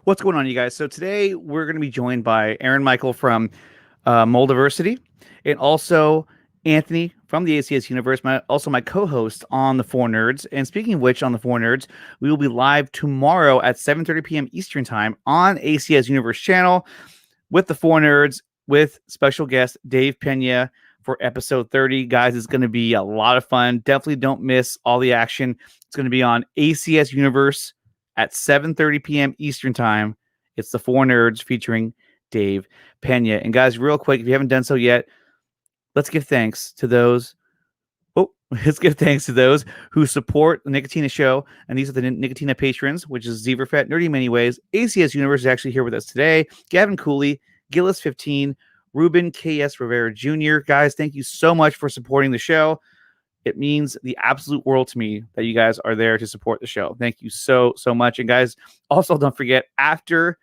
What's going on, you guys? So today we're going to be joined by Aaron Michael from Moldiversity, and also Anthony from the ACS Universe, also my co-host on the Four Nerds. And speaking of which, on the Four Nerds, we will be live tomorrow at 7:30 p.m. Eastern Time on ACS Universe channel with the Four Nerds with special guest Dave Pena for episode 30. Guys, it's going to be a lot of fun. Definitely don't miss all the action. It's going to be on ACS Universe at 7:30 p.m. Eastern Time. It's the Four Nerds featuring Dave Pena. And guys, real quick, if you haven't done so yet, let's give thanks to those. Oh, let's give thanks to those who support the Nicotina show. And these are the Nicotina patrons, which is Zeverfett, Nerdy Many Ways. ACS Universe is actually here with us today. Gavin Cooley, Gillis15, Ruben K.S. Rivera Jr. Guys, thank you so much for supporting the show. It means the absolute world to me that you guys are there to support the show. Thank you so much. And guys, also don't forget, after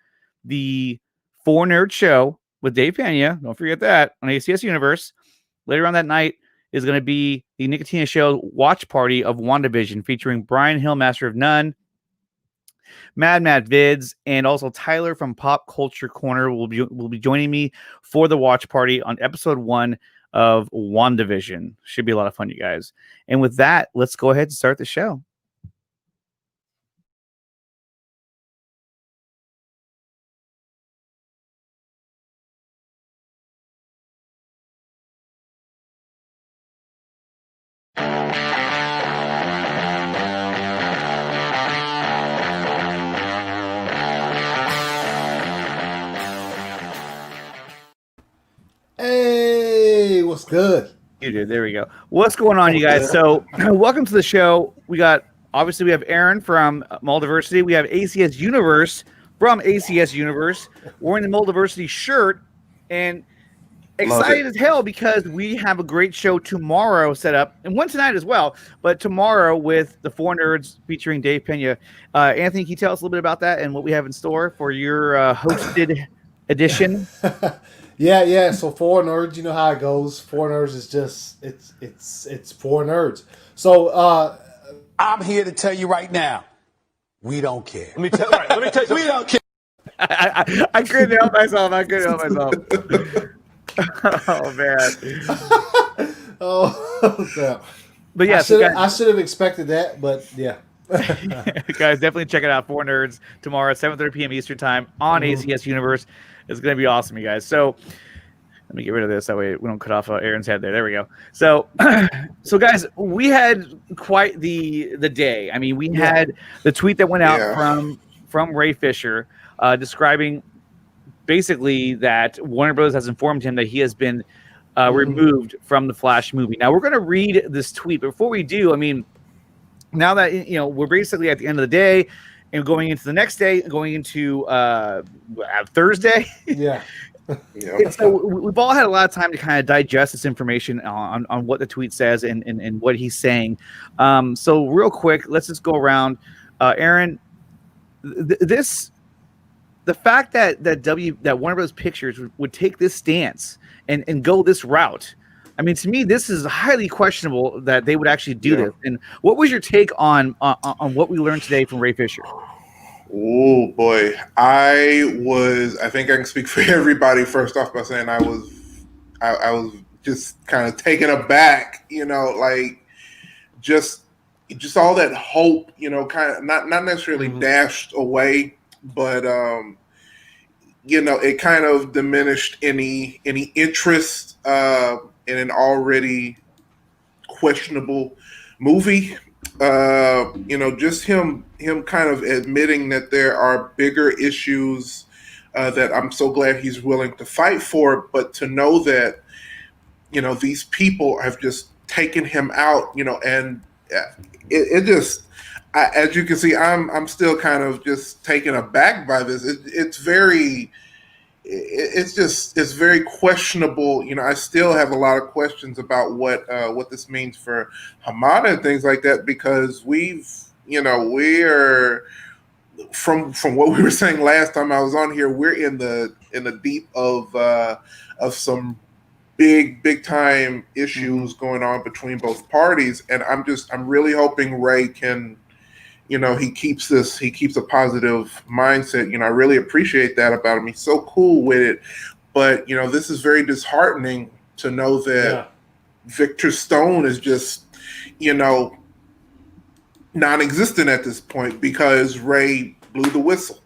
the Four Nerd show with Dave Pena, don't forget that, on ACS Universe, later on that night is going to be the Nicotina show watch party of WandaVision featuring Brian Hill, Master of None, Mad Vids, and also Tyler from Pop Culture Corner will be joining me for the watch party on episode 1 of WandaVision. Should be a lot of fun, you guys. And with that, let's go ahead and start the show. Hey, what's good? You did. There we go. What's going on, you guys? So, welcome to the show. We have Aaron from Moldiversity. We have ACS Universe from ACS Universe. We're in the Moldiversity shirt and excited as hell because we have a great show tomorrow set up, and one tonight as well. But tomorrow with the Four Nerds featuring Dave Pena. Anthony, can you tell us a little bit about that and what we have in store for your hosted edition? Yeah. So Four Nerds, you know how it goes. Four Nerds is just it's Four Nerds. So I'm here to tell you right now, we don't care. Let me tell you, we don't care. I couldn't help myself. Oh man. oh yeah. But yeah, I should have expected that, but yeah. Guys, definitely check it out. Four Nerds tomorrow at 7:30 p.m. Eastern Time on ACS Universe. It's going to be awesome, you guys. So let me get rid of this. That way we don't cut off Aaron's head there. There we go. So, guys, we had quite the day. I mean, we had the tweet that went out from Ray Fisher describing basically that Warner Bros. Has informed him that he has been removed from the Flash movie. Now, we're going to read this tweet. But before we do, I mean, now that we're basically at the end of the day and going into the next day, going into Thursday. Yeah. So we've all had a lot of time to kind of digest this information on what the tweet says and what he's saying. So real quick, let's just go around. Aaron, the fact that Warner Bros. Pictures would take this stance and go this route. I mean, to me, this is highly questionable that they would actually do this. And what was your take on what we learned today from Ray Fisher? Oh boy, I think I can speak for everybody. First off, by saying I was just kind of taken aback. Like just all that hope. Kind of not necessarily dashed away, but it kind of diminished any interest in an already questionable movie. Just him kind of admitting that there are bigger issues that I'm so glad he's willing to fight for, but to know that, these people have just taken him out, and it just, as you can see, I'm still kind of just taken aback by this. It's very very questionable. I still have a lot of questions about what this means for Hamada and things like that, because we're from what we were saying last time I was on here, we're in the deep of some big time issues going on between both parties, and I'm really hoping Ray can he keeps a positive mindset. I really appreciate that about him. He's so cool with it. But, this is very disheartening to know that Victor Stone is just, non-existent at this point because Ray blew the whistle.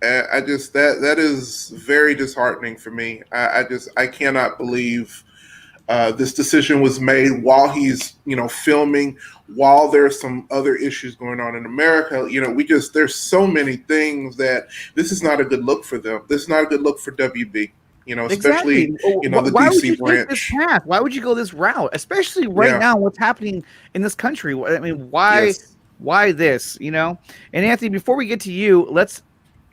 That is very disheartening for me. I cannot believe this decision was made while he's, filming, while there's some other issues going on in America. There's so many things that this is not a good look for them. This is not a good look for WB. Especially, exactly. The Why would DC you branch. take this path? Why would you go this route? Especially right now, what's happening in this country. I mean, why this, And Anthony, before we get to you, let's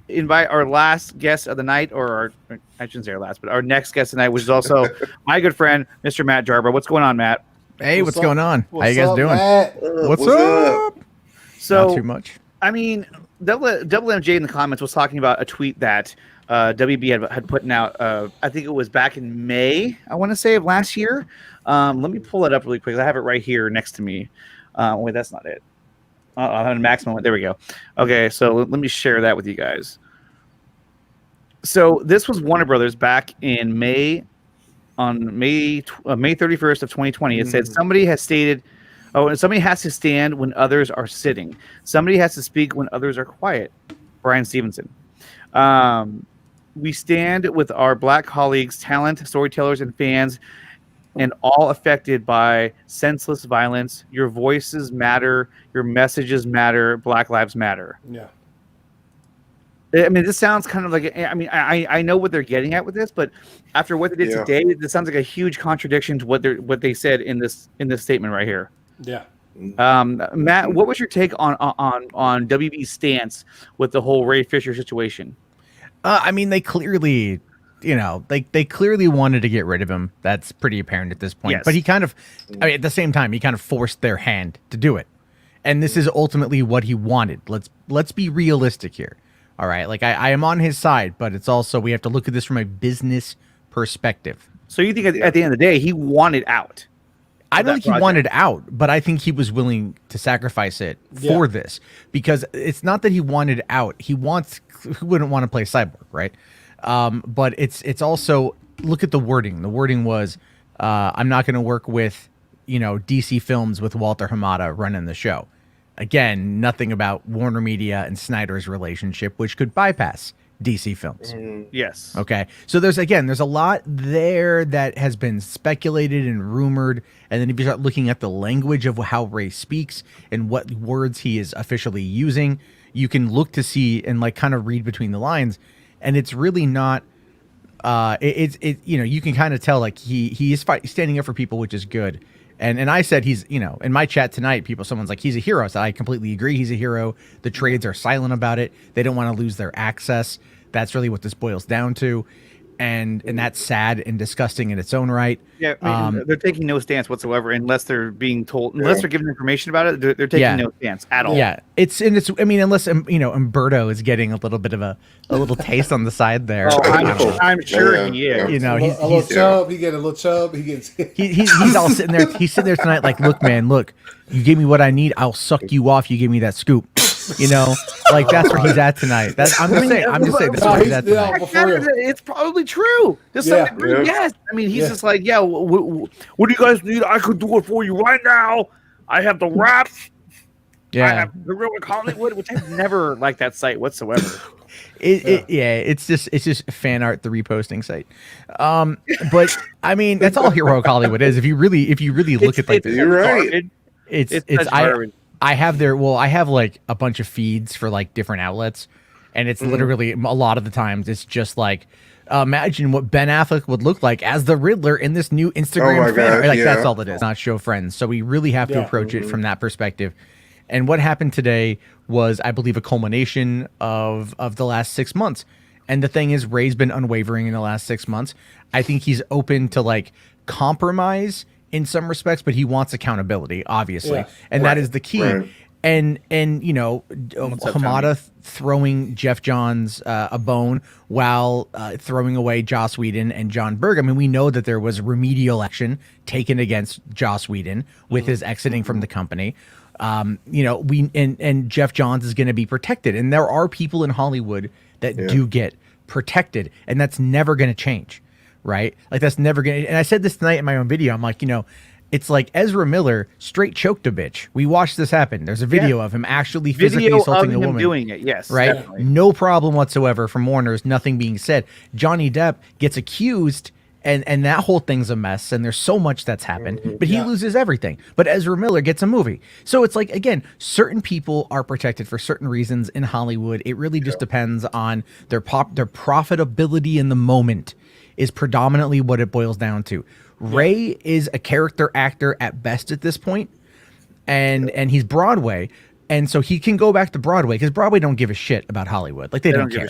invite our last guest of the night, I shouldn't say our last, but our next guest tonight, which is also my good friend, Mr. Matt Jarber. What's going on, Matt? Hey, what's going on? How you What's guys up, doing? Matt? What's up? So, Not too much. I mean, WMJ in the comments was talking about a tweet that WB had put out. I think it was back in May, I want to say, of last year. Let me pull it up really quick. I have it right here next to me. Wait, that's not it. I have a maximum. There we go. Okay, so let me share that with you guys. So this was Warner Brothers back in May, on May 31st of 2020. It said somebody has stated, somebody has to stand when others are sitting. Somebody has to speak when others are quiet. Brian Stevenson. We stand with our Black colleagues, talent, storytellers, and fans, and all affected by senseless violence. Your voices matter. Your messages matter. Black Lives Matter. Yeah. I mean, this sounds kind of like, I know what they're getting at with this, but after what they did today, this sounds like a huge contradiction to what they said in this statement right here. Yeah. Matt, what was your take on WB's stance with the whole Ray Fisher situation? I mean, they clearly, they clearly wanted to get rid of him. That's pretty apparent at this point. Yes. But he kind of, at the same time, he kind of forced their hand to do it. And this is ultimately what he wanted. Let's be realistic here. All right. Like I am on his side, but it's also, we have to look at this from a business perspective. So you think at the end of the day, he wanted out? I don't think he wanted out, but I think he was willing to sacrifice it for this, because it's not that he wanted out. Who wouldn't want to play Cyborg, right? But it's also, look at the wording. The wording was, I'm not going to work with, DC Films with Walter Hamada running the show. Again, nothing about Warner Media and Snyder's relationship, which could bypass DC Films. Yes. Okay. So there's a lot there that has been speculated and rumored. And then if you start looking at the language of how Ray speaks and what words he is officially using, you can look to see and kind of read between the lines. And it's really not, you can kind of tell he is standing up for people, which is good. And I said he's, in my chat tonight, someone's like, he's a hero. So I completely agree. He's a hero. The trades are silent about it. They don't want to lose their access. That's really what this boils down to. And that's sad and disgusting in its own right. Yeah, they're taking no stance whatsoever unless they're being told, unless they're given information about it. They're taking no stance at all. Yeah, unless Umberto is getting a little bit of a little taste on the side there. Oh, I'm sure he is. He's a little chub. He get a little chub. He gets. He's all sitting there. He's sitting there tonight, like, look, man, look, you give me what I need, I'll suck you off. You give me that scoop. That's where he's at tonight. I'm just saying that's where he's at tonight. It's probably true. To some degree, yes. I mean, he's just like, what do you guys need? I could do it for you right now. I have the raps. Yeah. I have the real Hollywood, which I've never liked that site whatsoever. It's just fan art, the reposting site. But I mean, that's all heroic Hollywood is. If you really look at this, you're right. I have a bunch of feeds for different outlets, and it's literally a lot of the times it's just imagine what Ben Affleck would look like as the Riddler in this new Instagram fan. That's all it is. Not show friends. So we really have to approach it from that perspective. And what happened today was, I believe, a culmination of the last 6 months. And the thing is, Ray's been unwavering in the last 6 months. I think he's open to compromise in some respects, but he wants accountability, obviously. And that is the key. Right. And Hamada throwing Jeff Johns a bone while throwing away Joss Whedon and John Berg. I mean, we know that there was remedial action taken against Joss Whedon with his exiting from the company. And Jeff Johns is going to be protected, and there are people in Hollywood that do get protected, and that's never going to change, right? Like that's never going to. And I said this tonight in my own video. I'm like, it's like Ezra Miller straight choked a bitch. We watched this happen. There's a video of him actually physically assaulting a woman. Doing it, yes, right? Definitely. No problem whatsoever from Warner's. Nothing being said. Johnny Depp gets accused. And that whole thing's a mess, and there's so much that's happened, but he loses everything. But Ezra Miller gets a movie. So it's like, again, certain people are protected for certain reasons in Hollywood. It really just depends on their profitability in the moment is predominantly what it boils down to. Ray is a character actor at best at this point, and he's Broadway. And so he can go back to Broadway because Broadway don't give a shit about Hollywood. Like they don't care.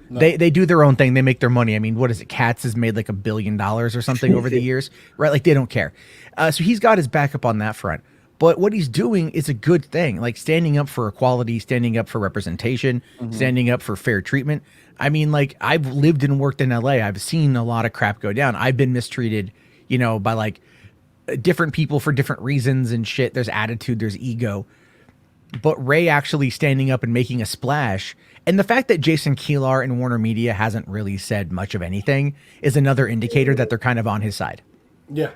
They do their own thing. They make their money. I mean, what is it? Cats has made like $1 billion or something over the years, right? Like they don't care. So he's got his backup on that front. But what he's doing is a good thing, like standing up for equality, standing up for representation, standing up for fair treatment. I mean, like I've lived and worked in LA. I've seen a lot of crap go down. I've been mistreated, by like different people for different reasons and shit. There's attitude, there's ego. But Ray actually standing up and making a splash, and the fact that Jason Kilar and Warner Media hasn't really said much of anything is another indicator that they're kind of on his side. Yeah.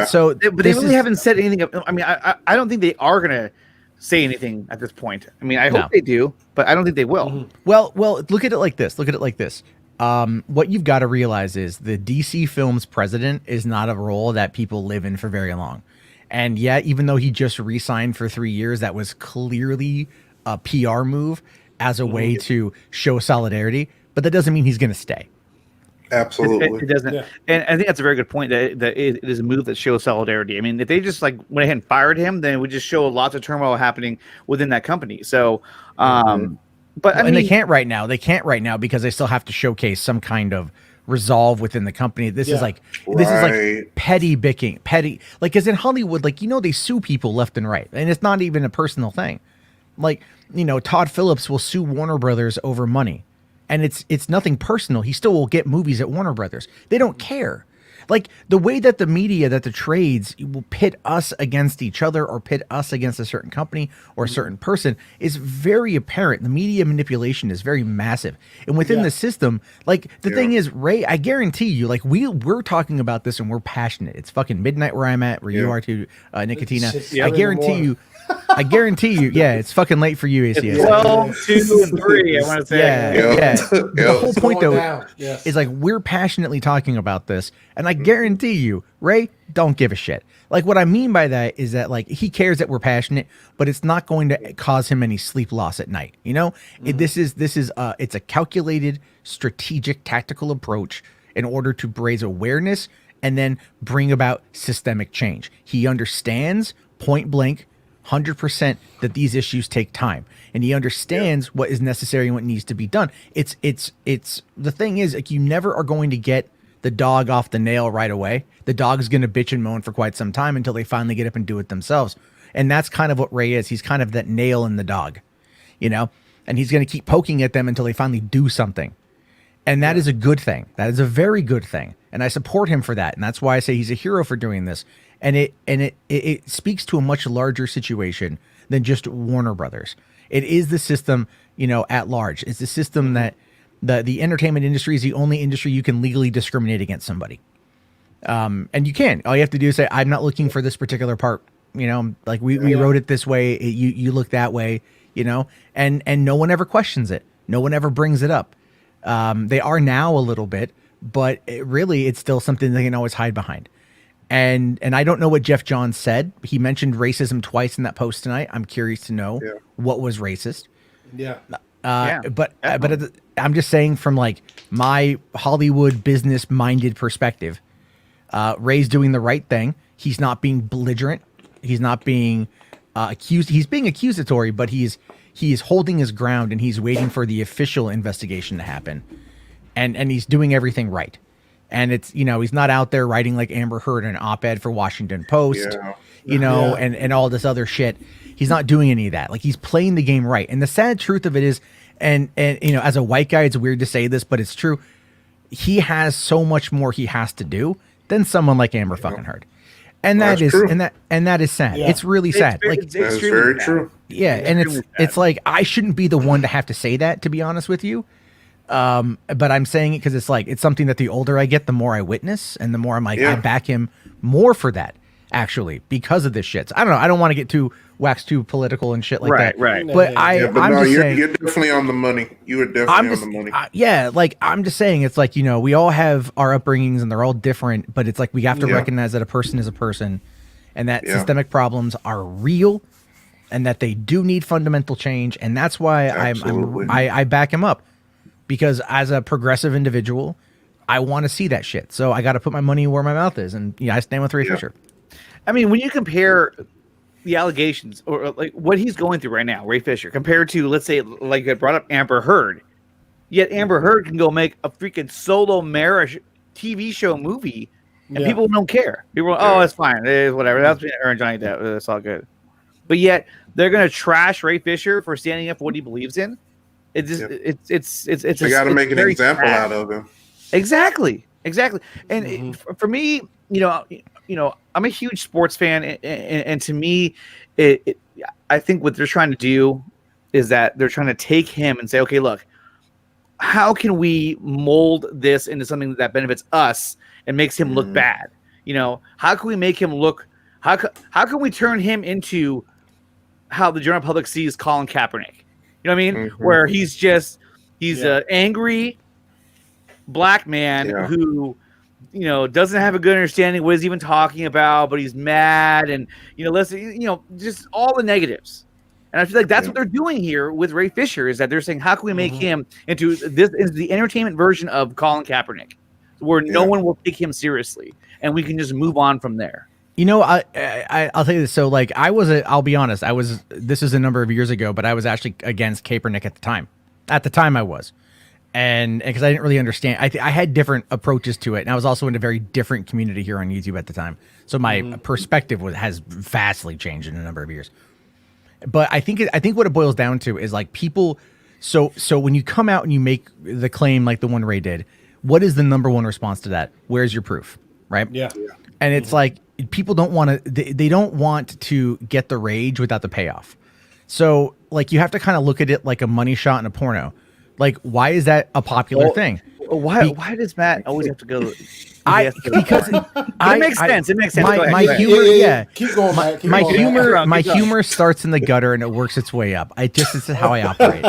So, but they really haven't said anything. I mean, I don't think they are gonna say anything at this point. I mean, I hope they do, but I don't think they will. Well, look at it like this. What you've got to realize is the DC Films president is not a role that people live in for very long. And yet, even though he just re-signed for 3 years, that was clearly a PR move as a way to show solidarity. But that doesn't mean he's going to stay. Absolutely. It doesn't. Yeah. And I think that's a very good point that it is a move that shows solidarity. I mean, if they just like went ahead and fired him, then it would just show lots of turmoil happening within that company. So, but I mean, they can't right now. They can't right now because they still have to showcase some kind of resolve within the company. This is like petty bicking, like, because in Hollywood, like, they sue people left and right, and it's not even a personal thing. Like, Todd Phillips will sue Warner Brothers over money, and it's nothing personal. He still will get movies at Warner Brothers. They don't care. Like the way that the media, that the trades will pit us against each other or pit us against a certain company or a certain person is very apparent. The media manipulation is very massive. And within the system, like the thing is, Ray, I guarantee you, like we're talking about this and we're passionate. It's fucking midnight where I'm at, where you are too, Nicotina. I guarantee you, it's fucking late for you, ACS. 12, 2, and 3, I want to say. Yeah. The whole point, though, is like we're passionately talking about this, and I guarantee you, Ray don't give a shit. Like what I mean by that is that like he cares that we're passionate, but it's not going to cause him any sleep loss at night. This is it's a calculated, strategic, tactical approach in order to raise awareness and then bring about systemic change. He understands point blank 100% that these issues take time, and he understands what is necessary and what needs to be done. It's the thing is, like, you never are going to get the dog off the nail right away. The dog's going to bitch and moan for quite some time until they finally get up and do it themselves. And that's kind of what Ray is. He's kind of that nail in the dog, and he's going to keep poking at them until they finally do something. And that is a good thing. That is a very good thing. And I support him for that. And that's why I say he's a hero for doing this. And it speaks to a much larger situation than just Warner Brothers. It is the system, at large. It's the system that the entertainment industry is the only industry you can legally discriminate against somebody. And you can. All you have to do is say, I'm not looking for this particular part. Like we wrote it this way. You look that way, and no one ever questions it. No one ever brings it up. They are now a little bit, but it's still something they can always hide behind. And I don't know what Jeff Johns said. He mentioned racism twice in that post tonight. I'm curious to know what was racist. But I'm just saying from like my Hollywood business minded perspective, Ray's doing the right thing. He's not being belligerent. He's not being accused. He's being accusatory, but he is holding his ground, and he's waiting for the official investigation to happen. And he's doing everything right. And it's, he's not out there writing like Amber Heard an op-ed for Washington Post, and all this other shit. He's not doing any of that. Like, he's playing the game right. And the sad truth of it is, and as a white guy, it's weird to say this, but it's true. He has so much more he has to do than someone like Amber fucking Heard. And That's that is true. and that is sad. Yeah. It's really sad. very- Like it's That is extremely very sad. true. yeah, and extremely it's sad. like I shouldn't be the one to have to say that, to be honest with you. But I'm saying it because it's like it's something that the older I get, the more I witness, and the more I'm like I Yeah. back him more for that. Actually, because of this shit. So, I don't know. I don't want to get too wax too political and shit like Right, that. right. But Yeah, but I'm no, just you're, saying. you're definitely on the money. You are definitely I'm on just, the money. yeah, like I'm just saying, it's like, you know, we all have our upbringings and they're all different, but it's like we have to Yeah. recognize that a person is a person, and that Yeah. systemic problems are real, and that they do need fundamental change, and that's why Absolutely. I back him up, because as a progressive individual, I want to see that shit. So I got to put my money where my mouth is, and I stand with Ray Yeah. Fisher. I mean, when you compare the allegations or like what he's going through right now, Ray Fisher, compared to, let's say, like I brought up Amber Heard, yet Amber Heard can go make a freaking solo marriage TV show movie, and Yeah. people don't care. People, are, oh, it's fine, it's whatever. That's between her and Johnny Depp. It's all good. But yet they're gonna trash Ray Fisher for standing up for what he believes in. It just, Yeah. it's They got to make an very example sad. out of him. Exactly. And Mm-hmm. for me, I'm a huge sports fan, and to me, I think what they're trying to do is that they're trying to take him and say, okay, look, how can we mold this into something that benefits us and makes him look bad? How can we make him look? How can we turn him into how the general public sees Colin Kaepernick? You know what I mean? Mhm. Where he's Yeah. an angry black man Yeah. who doesn't have a good understanding of what he's even talking about, but he's mad and just all the negatives. And I feel like that's what they're doing here with Ray Fisher, is that they're saying, how can we make him into the entertainment version of Colin Kaepernick, where no Yeah. one will take him seriously and we can just move on from there. You know, I'll tell you this. So, like, I'll be honest. This is a number of years ago, but I was actually against Kaepernick at the time. At the time I was. And because I didn't really understand, I had different approaches to it. And I was also in a very different community here on YouTube at the time. So my perspective has vastly changed in a number of years. But I think what it boils down to is like people. So when you come out and you make the claim like the one Ray did, what is the number one response to that? Where's your proof? Right? Yeah. And it's like people don't want to. They don't want to get the rage without the payoff. So like you have to kind of look at it like a money shot in a porno. Like, why is that a popular thing? Why does Matt always have to go? Because It makes sense. It makes sense. Go ahead, My go ahead. humor, yeah. Keep going, Matt. Keep My going, humor, Matt. my Keep going. humor starts in the gutter and it works its way up. This is how I operate.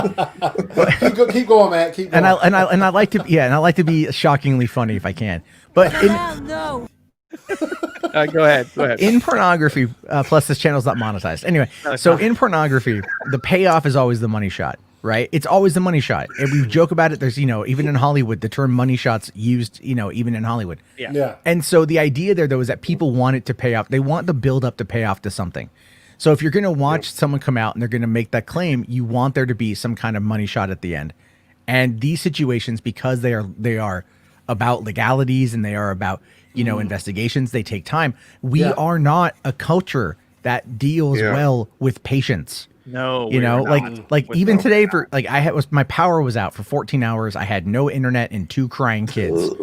Keep going, Matt. Keep going. And I like to, and I like to be shockingly funny if I can. But Go ahead. in pornography, plus this channel's not monetized. Anyway, so in pornography, the payoff is always the money shot, right? It's always the money shot. And we joke about it. There's, even in Hollywood, the term money shots used, even in Hollywood. Yeah. And so the idea there, though, is that people want it to pay off. They want the build up to pay off to something. So if you're going to watch someone come out and they're going to make that claim, you want there to be some kind of money shot at the end. And these situations, because they are about legalities and they are about, investigations, they take time. We are not a culture that deals well with patience. No, Like even today for like my power was out for 14 hours. I had no internet and 2 crying kids.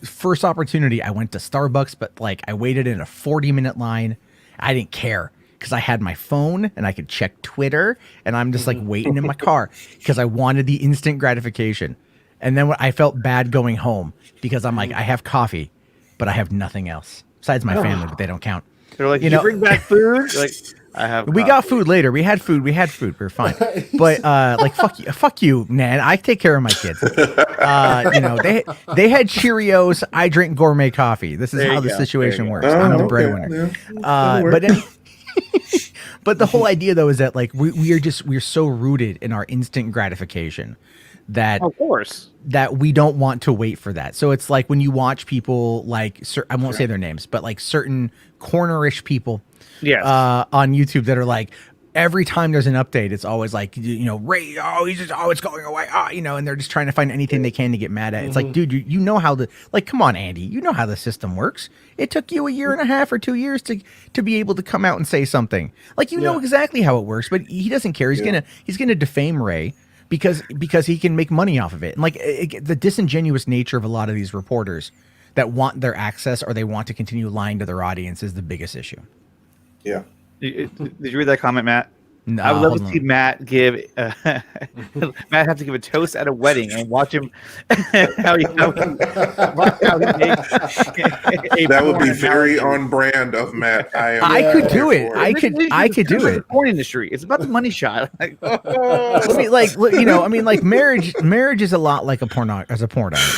First opportunity, I went to Starbucks, but like I waited in a 40-minute line. I didn't care because I had my phone and I could check Twitter, and I'm just like waiting in my car because I wanted the instant gratification. And then I felt bad going home because I'm like, I have coffee, but I have nothing else besides my family, but they don't count. They're like, you bring back food? You're like, I have. We got food later. We had food. We're fine. But like, fuck you, Nan. I take care of my kids. They had Cheerios. I drink gourmet coffee. This is There how you the go. situation There you works. I'm the breadwinner. But the whole idea though is that like we're so rooted in our instant gratification that Of course. that we don't want to wait for that. So it's like when you watch people like I won't say their names, but like certain cornerish people Yes. on YouTube that are like every time there's an update, it's always like Ray, it's going away, and they're just trying to find anything they can to get mad at. It's like, dude, you know how come on, Andy, you know how the system works. It took you 1.5 years or 2 years to be able to come out and say something. Like know exactly how it works, but he doesn't care. He's gonna defame Ray because he can make money off of it. And like the disingenuous nature of a lot of these reporters that want their access or they want to continue lying to their audience is the biggest issue. Yeah. Did you read that comment, Matt? No, I would love hold to on. see Matt give Matt have to give a toast at a wedding and watch him how he makes That would be very on brand of Matt. I could do it. I could do it. The porn industry. It's about the money shot. Like, Let me marriage is a lot like a porno.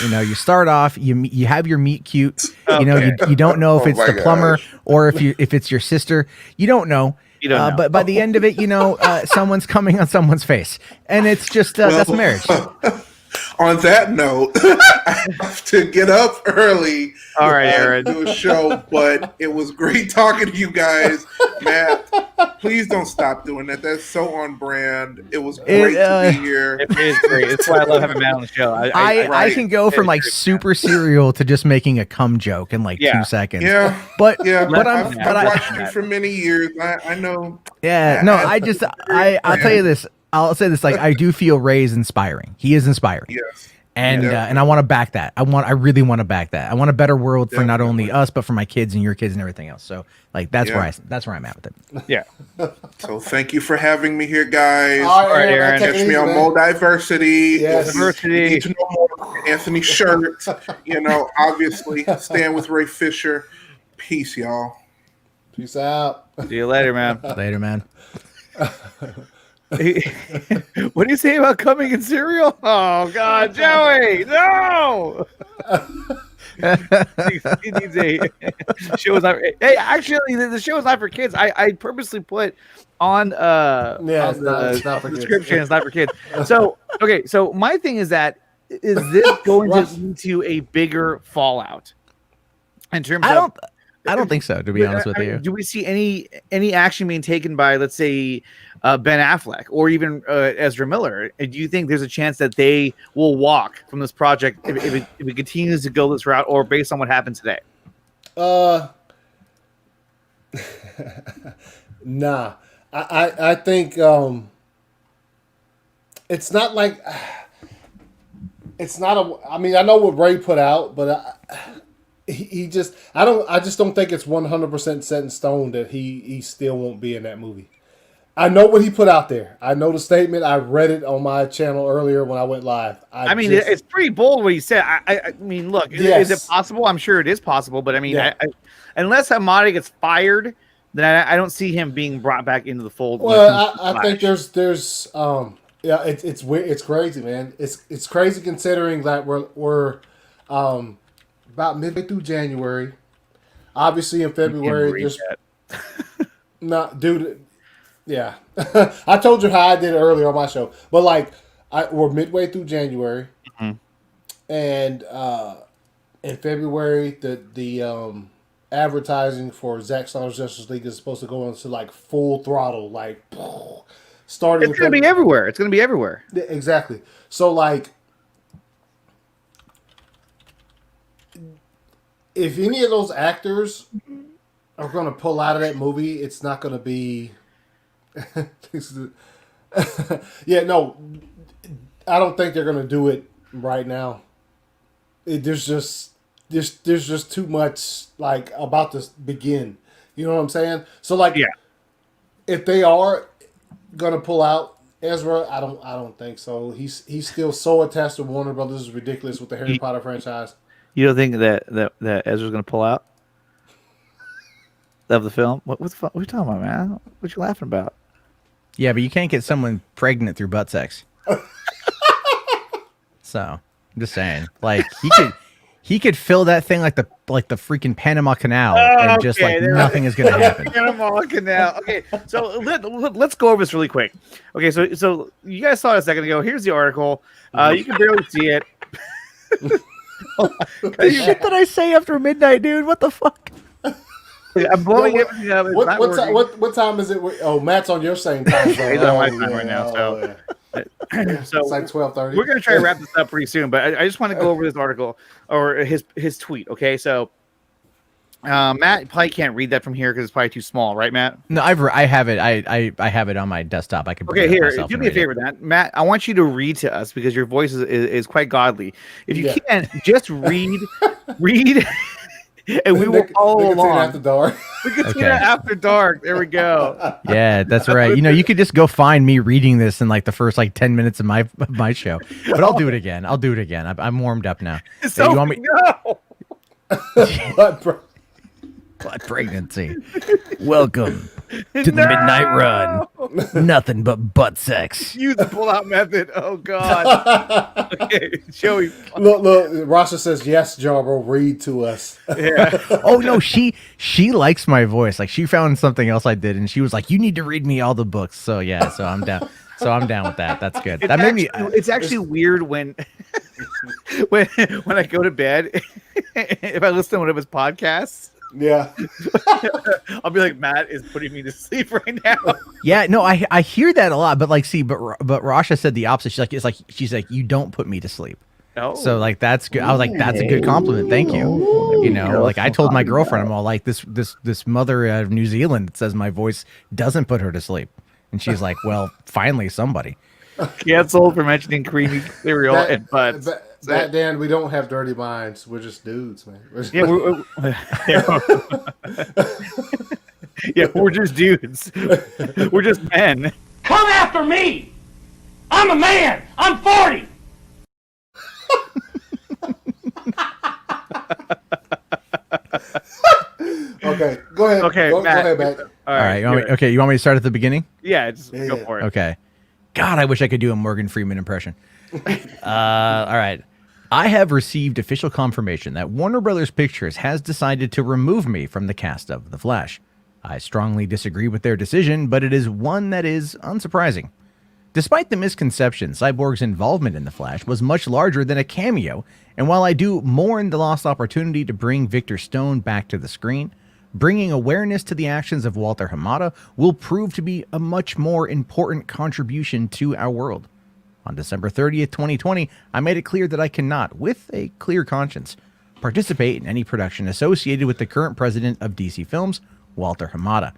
You know, you start off, you have your meet cute. You know, you don't know if Oh it's my the plumber gosh. or if it's your sister. You don't know. You don't know. But by the end of it, you know, someone's coming on someone's face, and it's just that's marriage. On that note, I have to get up early. All right, Aaron. Do a show, but it was great talking to you guys, Matt. Please don't stop doing that. That's so on brand. It was great to be here. It is great. That's why I love having Matt on the show. I can go from like super serial to just making a cum joke in like 2 seconds. Yeah, But yeah. but I've I watched you for many years. I know. yeah no I'll tell you this. I'll say this, like, I do feel Ray is inspiring. He is inspiring. Yes. And Yeah. and I want to back that. I really want to back that. I want a better world for not only us, but for my kids and your kids and everything else. So like that's Yeah. where I'm at with it. Yeah. So thank you for having me here, guys. All right, Aaron. take it Catch easy, me on man. More Diversity. Yes. Diversity. You need to know more about Anthony Shirt. You know, obviously, stand with Ray Fisher. Peace, y'all. Peace out. See you later, man. Later, man. What do you say about coming in cereal? Oh God, Joey, no! He needs a show is not. Hey, actually, the show is not for kids. I purposely put on Yeah, on it's not for kids. description. It's not for kids. So okay, so my thing is that is this going to lead to a bigger fallout in terms of? I don't think so, to be honest with I mean, you. do we see any action being taken by, let's say, Ben Affleck or even Ezra Miller? And do you think there's a chance that they will walk from this project if it continues to go this route, or based on what happened today? Nah. I think it's not like it's not a. I mean, I know what Ray put out, but he just I just don't think it's 100% set in stone that he still won't be in that movie. I know what he put out there. I know the statement. I read it on my channel earlier when I went live. I mean, it's pretty bold what he said. I mean, look, Yes. is it possible? I'm sure it is possible, but I mean, Yeah. unless Hamadi gets fired, then I don't see him being brought back into the fold. Well, I think there's yeah, it's weird. It's crazy, man. It's crazy considering that we're about midway through January. Obviously, in February, just not dude. Yeah, I told you how I did it earlier on my show, but like we're midway through January, and in February the advertising for Zack Snyder's Justice League is supposed to go into like full throttle, like starting. It's going to be everywhere. It's going to be everywhere. Yeah, exactly. So like, if any of those actors are going to pull out of that movie, it's not going to be. Yeah, no, I don't think they're going to do it right now. There's just too much like about to begin. You know what I'm saying? So like, Yeah. if they are gonna pull out Ezra, I don't think so. He's still so attached to Warner Brothers. Is ridiculous with the Harry Potter franchise. You don't think that Ezra's going to pull out of the film? What are you talking about, man? What you laughing about? Yeah, but you can't get someone pregnant through butt sex. So I'm just saying, like he could fill that thing like the freaking Panama Canal, and just like nothing is gonna happen. Panama Canal. Okay, so let's go over this really quick. Okay, so you guys saw it a second ago. Here's the article. You can barely see it. The shit that I say after midnight, dude. What the fuck? I'm blowing everything up. It's not working. What time is it? Oh, Matt's on your same time zone. He's on my time right now, so. So it's like 12:30. we're gonna try to wrap this up pretty soon, but I just want to go over this article or his tweet. Okay, so Matt probably can't read that from here because it's probably too small, right, Matt? No, I have it. I have it on my desktop. I can. Okay, here, do me a favor, Matt. I want you to read to us because your voice is quite godly. If you Yeah. can, just read Read, and we will follow Nicotine along. After Dark. Nicotine After Dark. There we go. Yeah, that's right. You could just go find me reading this in like the first like 10 minutes of my show. But I'll do it again. I'm warmed up now. So You want me? no. But, bro, Butt pregnancy. Welcome to the midnight run. Nothing but butt sex. Use the pull-out method. Oh God. Okay, Joey. look, Rasha says, yes, Jarbo, read to us. Yeah. Oh no, she likes my voice. Like she found something else I did, and she was like, "You need to read me all the books." So yeah, so I'm down. So I'm down with that. That's good. That made me. It's actually weird when when I go to bed, if I listen to one of his podcasts, Yeah. I'll be like, Matt is putting me to sleep right now. Yeah, no, I hear that a lot, but like, see, but Rasha said the opposite. She's like, you don't put me to sleep. No. So like that's good. I was like, that's a good compliment. Thank you. Like I told my girlfriend, I'm all like, this mother out of New Zealand that says my voice doesn't put her to sleep, and she's like, well, finally somebody. Canceled for mentioning creamy cereal and butts. That Dan, we don't have dirty minds. We're just dudes, man. Yeah, we're just dudes. We're just men. Come after me! I'm a man! I'm 40! Okay, go ahead. Okay, go Matt. ahead, Matt. All right, you want me to start at the beginning? Yeah, just go for it. Okay. God, I wish I could do a Morgan Freeman impression. All right. I have received official confirmation that Warner Brothers Pictures has decided to remove me from the cast of The Flash. I strongly disagree with their decision, but it is one that is unsurprising. Despite the misconception, Cyborg's involvement in The Flash was much larger than a cameo, and while I do mourn the lost opportunity to bring Victor Stone back to the screen, bringing awareness to the actions of Walter Hamada will prove to be a much more important contribution to our world. On December 30th, 2020, I made it clear that I cannot, with a clear conscience, participate in any production associated with the current president of DC Films, Walter Hamada.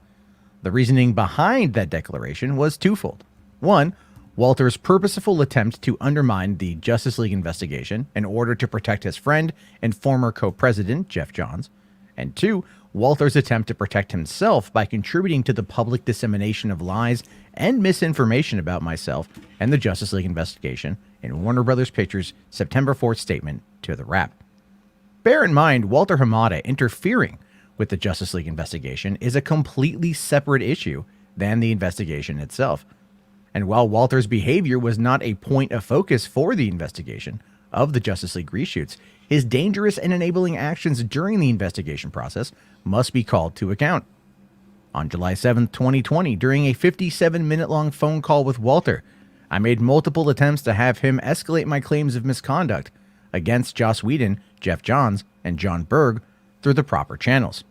The reasoning behind that declaration was twofold. One, Walter's purposeful attempt to undermine the Justice League investigation in order to protect his friend and former co-president, Jeff Johns. And two, Walter's attempt to protect himself by contributing to the public dissemination of lies and misinformation about myself and the Justice League investigation in Warner Brothers Pictures' September 4th statement to the Wrap. Bear in mind, Walter Hamada interfering with the Justice League investigation is a completely separate issue than the investigation itself. And while Walter's behavior was not a point of focus for the investigation of the Justice League reshoots, his dangerous and enabling actions during the investigation process must be called to account. On July 7th, 2020, during a 57-minute-long phone call with Walter, I made multiple attempts to have him escalate my claims of misconduct against Joss Whedon, Jeff Johns, and John Berg through the proper channels.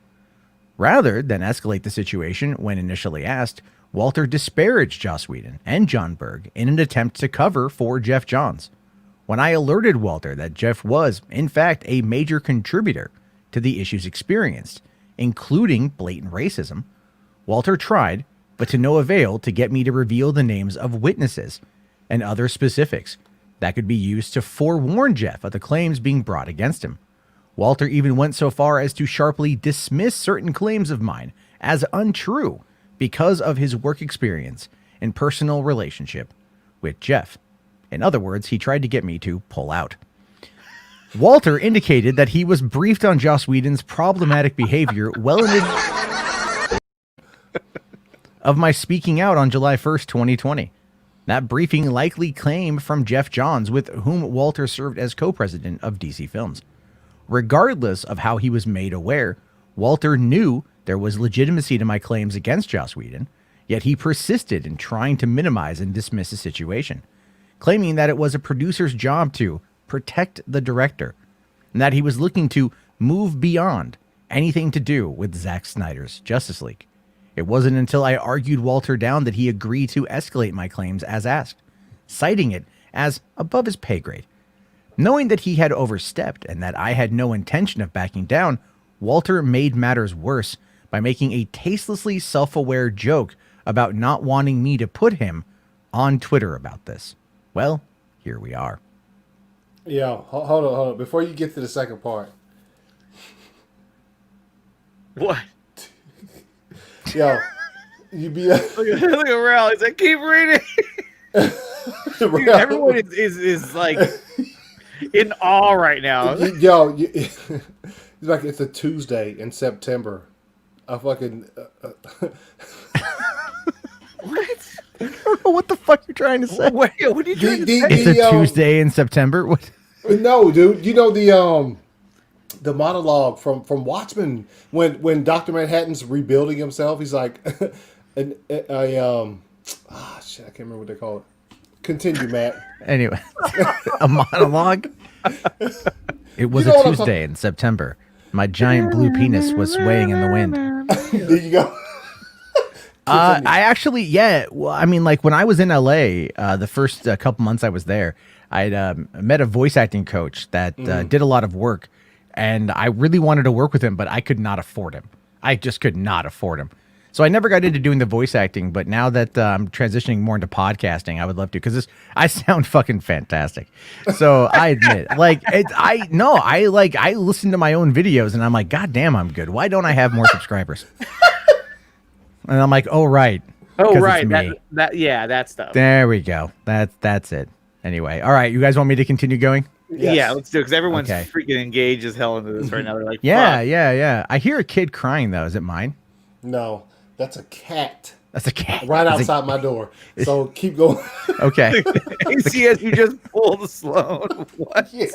Rather than escalate the situation when initially asked, Walter disparaged Joss Whedon and John Berg in an attempt to cover for Jeff Johns. When I alerted Walter that Jeff was, in fact, a major contributor to the issues experienced, including blatant racism, Walter tried, but to no avail, to get me to reveal the names of witnesses and other specifics that could be used to forewarn Jeff of the claims being brought against him. Walter even went so far as to sharply dismiss certain claims of mine as untrue because of his work experience and personal relationship with Jeff. In other words, he tried to get me to pull out. Walter indicated that he was briefed on Joss Whedon's problematic behavior well in advance of my speaking out on July 1st, 2020. That briefing likely came from Jeff Johns, with whom Walter served as co-president of DC Films. Regardless of how he was made aware, Walter knew there was legitimacy to my claims against Joss Whedon, yet he persisted in trying to minimize and dismiss the situation, claiming that it was a producer's job to protect the director, and that he was looking to move beyond anything to do with Zack Snyder's Justice League. It wasn't until I argued Walter down that he agreed to escalate my claims as asked, citing it as above his pay grade. Knowing that he had overstepped and that I had no intention of backing down, Walter made matters worse by making a tastelessly self-aware joke about not wanting me to put him on Twitter about this. Well, here we are. Yeah, hold on. Before you get to the second part, What? Yo, you be Look around. He's like, keep reading. Dude, everyone is like in awe right now. Yo, it's like it's a Tuesday in September. I fucking What? I don't know what the fuck you're trying to say. What are you trying to say? It's a Tuesday in September. What? No, dude. You know the monologue from Watchmen when Dr. Manhattan's rebuilding himself. He's like, shit, I can't remember what they call it. Continue, Matt. Anyway, a monologue. It was You know a what I'm Tuesday in September. My giant blue penis was swaying in the wind. There you go. I actually, yeah. Well, I mean, like when I was in LA, the first couple months I was there, I'd met a voice acting coach that did a lot of work, and I really wanted to work with him, but I could not afford him. I just could not afford him. So I never got into doing the voice acting, but now that I'm transitioning more into podcasting, I would love to because I sound fucking fantastic. So I admit, I listen to my own videos and I'm like, God damn, I'm good. Why don't I have more subscribers? And I'm like, oh right, Oh 'cause right, it's me. that stuff. There we go. That's it. Anyway, all right, you guys want me to continue going? Yes. Yeah, let's do it because everyone's Okay. freaking engaged as hell into this right now. They're like, Yeah, fuck. yeah. I hear a kid crying though. Is it mine? No, that's a cat That's a cat. right That's a- outside my door. So keep going. Okay. ACS, you just pulled Sloan. What? Yes.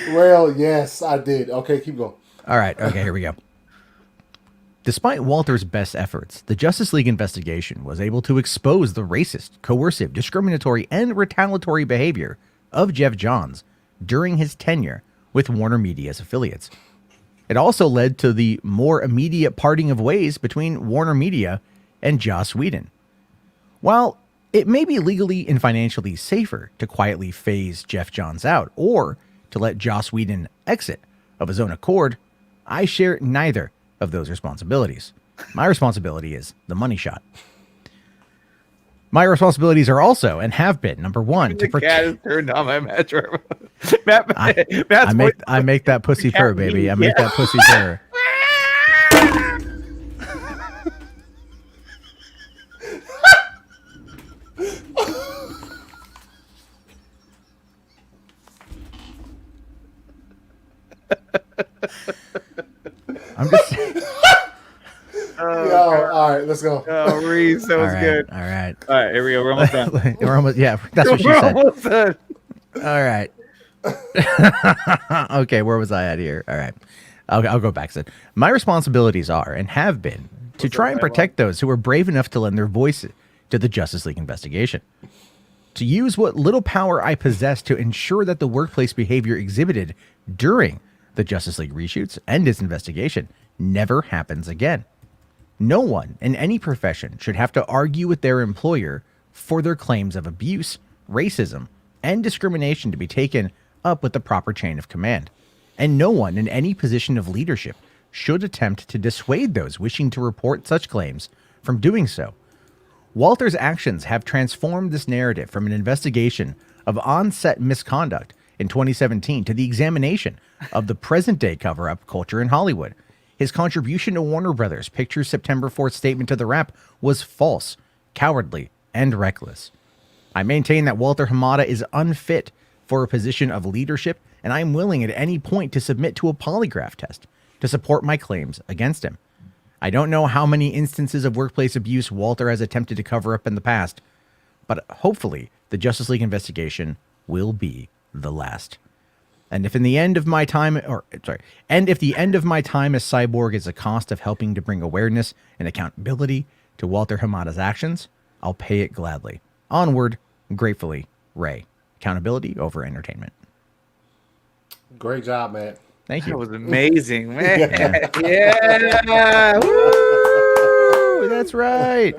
Well, yes, I did. Okay, keep going. All right. Okay, here we go. Despite Walter's best efforts, the Justice League investigation was able to expose the racist, coercive, discriminatory, and retaliatory behavior of Jeff Johns during his tenure with Warner Media's affiliates. It also led to the more immediate parting of ways between Warner Media and Joss Whedon. While it may be legally and financially safer to quietly phase Jeff Johns out or to let Joss Whedon exit of his own accord, I share neither of those responsibilities. My responsibility is the money shot. My responsibilities are also and have been number one to The cat has turned on my metro. Matt's I make that pussy purr, baby. I make that pussy purr. I'm just saying. Yo, all right, let's go. Oh, Reese, that All was right, good. all right. All right, here we go. We're almost done. We're almost, yeah, that's what she We're said. almost done. All right. Okay, where was I at here? All right. I'll go back. So my responsibilities are and have been to try and protect those who are brave enough to lend their voice to the Justice League investigation. To use what little power I possess to ensure that the workplace behavior exhibited during the Justice League reshoots and its investigation never happens again. No one in any profession should have to argue with their employer for their claims of abuse, racism, and discrimination to be taken up with the proper chain of command. And no one in any position of leadership should attempt to dissuade those wishing to report such claims from doing so. Walter's actions have transformed this narrative from an investigation of on-set misconduct in 2017 to the examination of the present-day cover-up culture in Hollywood. His contribution to Warner Brothers Pictures' September 4th statement to the Wrap was false, cowardly, and reckless. I maintain that Walter Hamada is unfit for a position of leadership, and I am willing at any point to submit to a polygraph test to support my claims against him. I don't know how many instances of workplace abuse Walter has attempted to cover up in the past, but hopefully the Justice League investigation will be the last. And if the end of my time as Cyborg is the cost of helping to bring awareness and accountability to Walter Hamada's actions, I'll pay it gladly. Onward, gratefully, Ray. Accountability over entertainment. Great job, man. Thank That you. was amazing, man. Yeah. Woo! That's right.